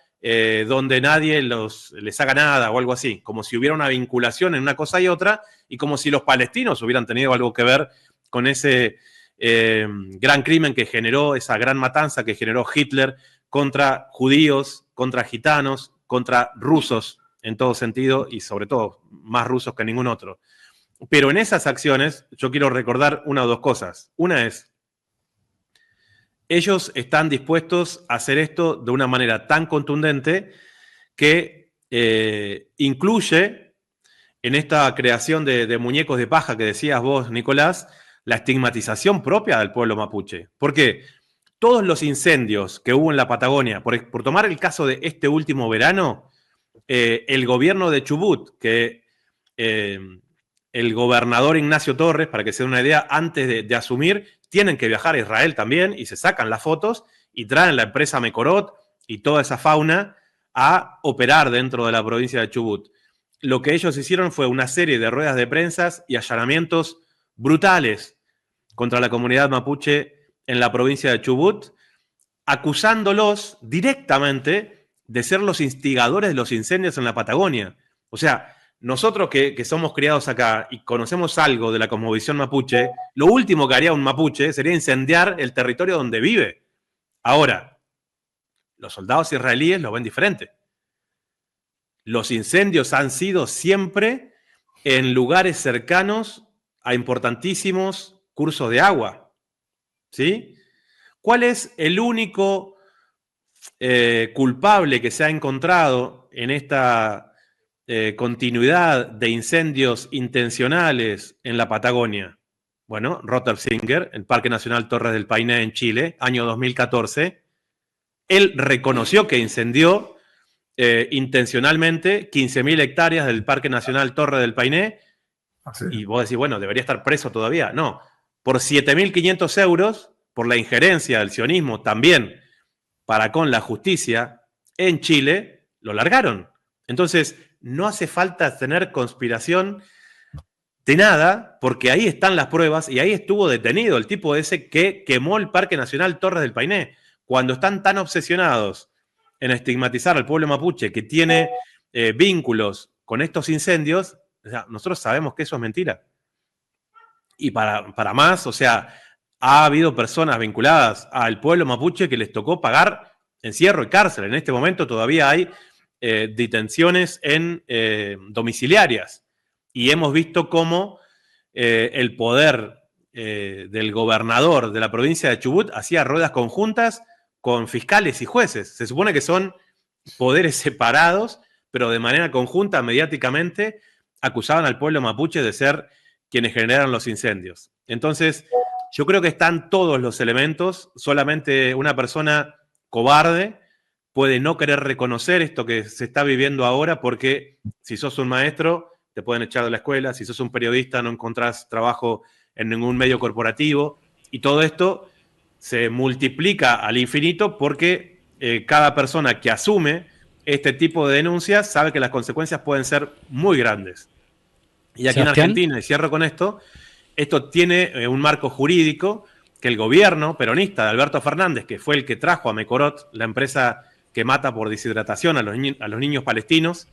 Speaker 15: donde nadie les haga nada o algo así, como si hubiera una vinculación en una cosa y otra, y como si los palestinos hubieran tenido algo que ver con ese gran crimen que generó, esa gran matanza que generó Hitler contra judíos, contra gitanos, contra rusos en todo sentido, y sobre todo más rusos que ningún otro. Pero en esas acciones yo quiero recordar una o dos cosas. Una es, ellos están dispuestos a hacer esto de una manera tan contundente que incluye en esta creación de muñecos de paja que decías vos, Nicolás, la estigmatización propia del pueblo mapuche. Porque todos los incendios que hubo en la Patagonia, por tomar el caso de este último verano, el gobierno de Chubut, que el gobernador Ignacio Torres, para que se den una idea, antes de asumir, tienen que viajar a Israel también y se sacan las fotos y traen la empresa Mekorot y toda esa fauna a operar dentro de la provincia de Chubut. Lo que ellos hicieron fue una serie de ruedas de prensa y allanamientos brutales contra la comunidad mapuche en la provincia de Chubut, acusándolos directamente de ser los instigadores de los incendios en la Patagonia. O sea, nosotros que somos criados acá y conocemos algo de la cosmovisión mapuche, lo último que haría un mapuche sería incendiar el territorio donde vive. Ahora, los soldados israelíes lo ven diferente. Los incendios han sido siempre en lugares cercanos a importantísimos cursos de agua. ¿Sí? ¿Cuál es el único culpable que se ha encontrado en esta continuidad de incendios intencionales en la Patagonia? Bueno, Rottersinger, el Parque Nacional Torres del Paine en Chile, año 2014. Él reconoció que incendió intencionalmente 15.000 hectáreas del Parque Nacional Torres del Paine. Y vos decís, bueno, debería estar preso todavía. No, por 7.500 euros, por la injerencia del sionismo también para con la justicia en Chile, lo largaron. Entonces, no hace falta tener conspiración de nada, porque ahí están las pruebas y ahí estuvo detenido el tipo ese que quemó el Parque Nacional Torres del Paine. Cuando están tan obsesionados en estigmatizar al pueblo mapuche que tiene vínculos con estos incendios, o sea, nosotros sabemos que eso es mentira. Y para más, o sea, ha habido personas vinculadas al pueblo mapuche que les tocó pagar encierro y cárcel. En este momento todavía hay detenciones en domiciliarias. Y hemos visto cómo el poder del gobernador de la provincia de Chubut hacía ruedas conjuntas con fiscales y jueces. Se supone que son poderes separados, pero de manera conjunta, mediáticamente, acusaban al pueblo mapuche de ser quienes generaron los incendios. Entonces, yo creo que están todos los elementos. Solamente una persona cobarde puede no querer reconocer esto que se está viviendo ahora, porque si sos un maestro, te pueden echar de la escuela. Si sos un periodista, no encontrás trabajo en ningún medio corporativo. Y todo esto se multiplica al infinito porque cada persona que asume este tipo de denuncias sabe que las consecuencias pueden ser muy grandes. Y aquí en Argentina, y cierro con esto tiene un marco jurídico que el gobierno peronista de Alberto Fernández, que fue el que trajo a Mecorot, la empresa que mata por deshidratación a los niños palestinos,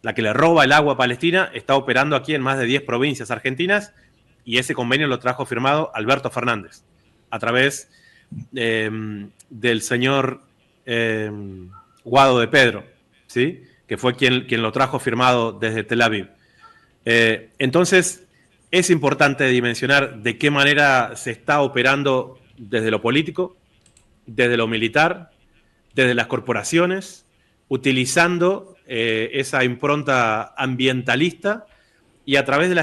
Speaker 15: la que le roba el agua a Palestina, está operando aquí en más de 10 provincias argentinas, y ese convenio lo trajo firmado Alberto Fernández, a través del señor Guado de Pedro, ¿sí? Que fue quien lo trajo firmado desde Tel Aviv. Entonces, es importante dimensionar de qué manera se está operando desde lo político, desde lo militar, desde las corporaciones, utilizando esa impronta ambientalista y a través de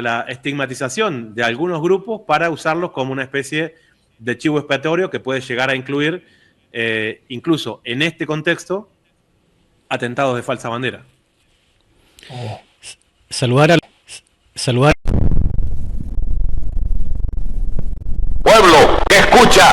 Speaker 15: la estigmatización de algunos grupos para usarlos como una especie de chivo expiatorio que puede llegar a incluir, incluso en este contexto, atentados de falsa bandera.
Speaker 16: Saludar.
Speaker 18: Pueblo que escucha,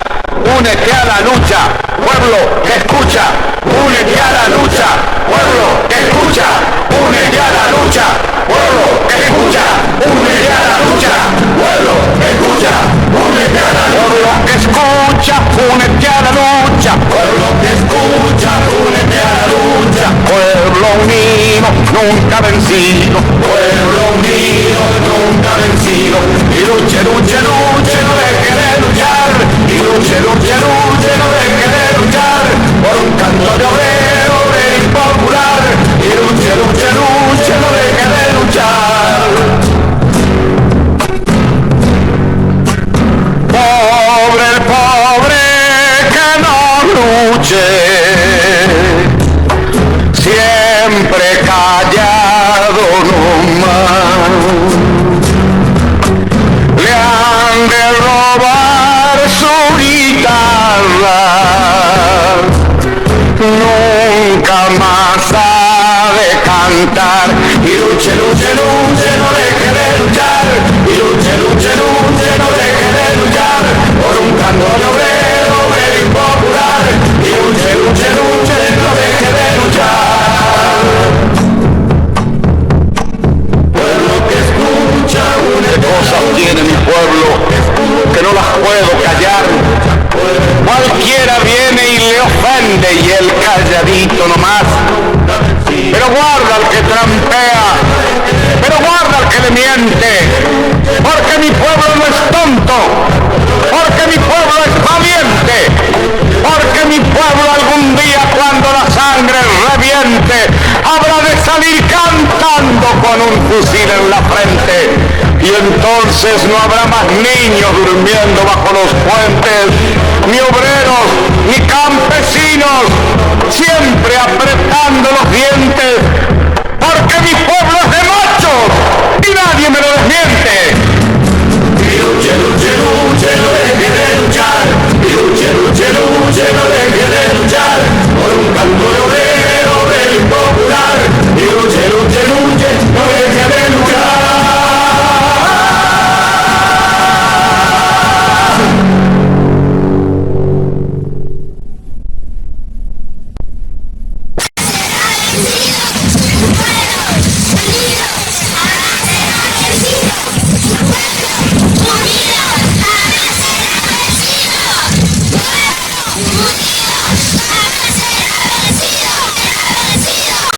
Speaker 18: únete a la lucha. Pueblo que escucha, únete a la lucha. Pueblo que escucha, únete a la lucha. Pueblo que escucha, únete a la lucha. Pueblo que escucha, únete a la lucha. Pueblo que escucha, únete a la lucha. Pueblo que escucha, únete a la lucha. Pueblo unido, nunca vencido. Pueblo unido, nunca vencido. Y luche, luche, luche, no deje de luchar. Y luche, luche, luche, no deje de luchar. Por un canto de obrero, obrero y popular. Y luche, luche, luche, no deje de luchar. Pobre el pobre que no luche, siempre callado nomás. Le han de robar su guitarra, nunca más ha de cantar. Y luche, luche, luche, no deje de luchar. Y luche, luche, luche, no deje de luchar. Por un canto de obrero, obrero y popular. Y luche, luche, luche, no deje de luchar. Pueblo que escucha, una cosa tiene mi pueblo, que no las puedo callar. dedito nomás. Pero guarda al que trampea, pero guarda al que le miente, porque mi pueblo no es tonto, porque mi pueblo es valiente, porque mi pueblo algún día cuando la sangre reviente habrá de salir cantando con un fusil en la frente. Y entonces no habrá más niños durmiendo bajo los puentes, ni obreros, ni campesinos, siempre apretando los dientes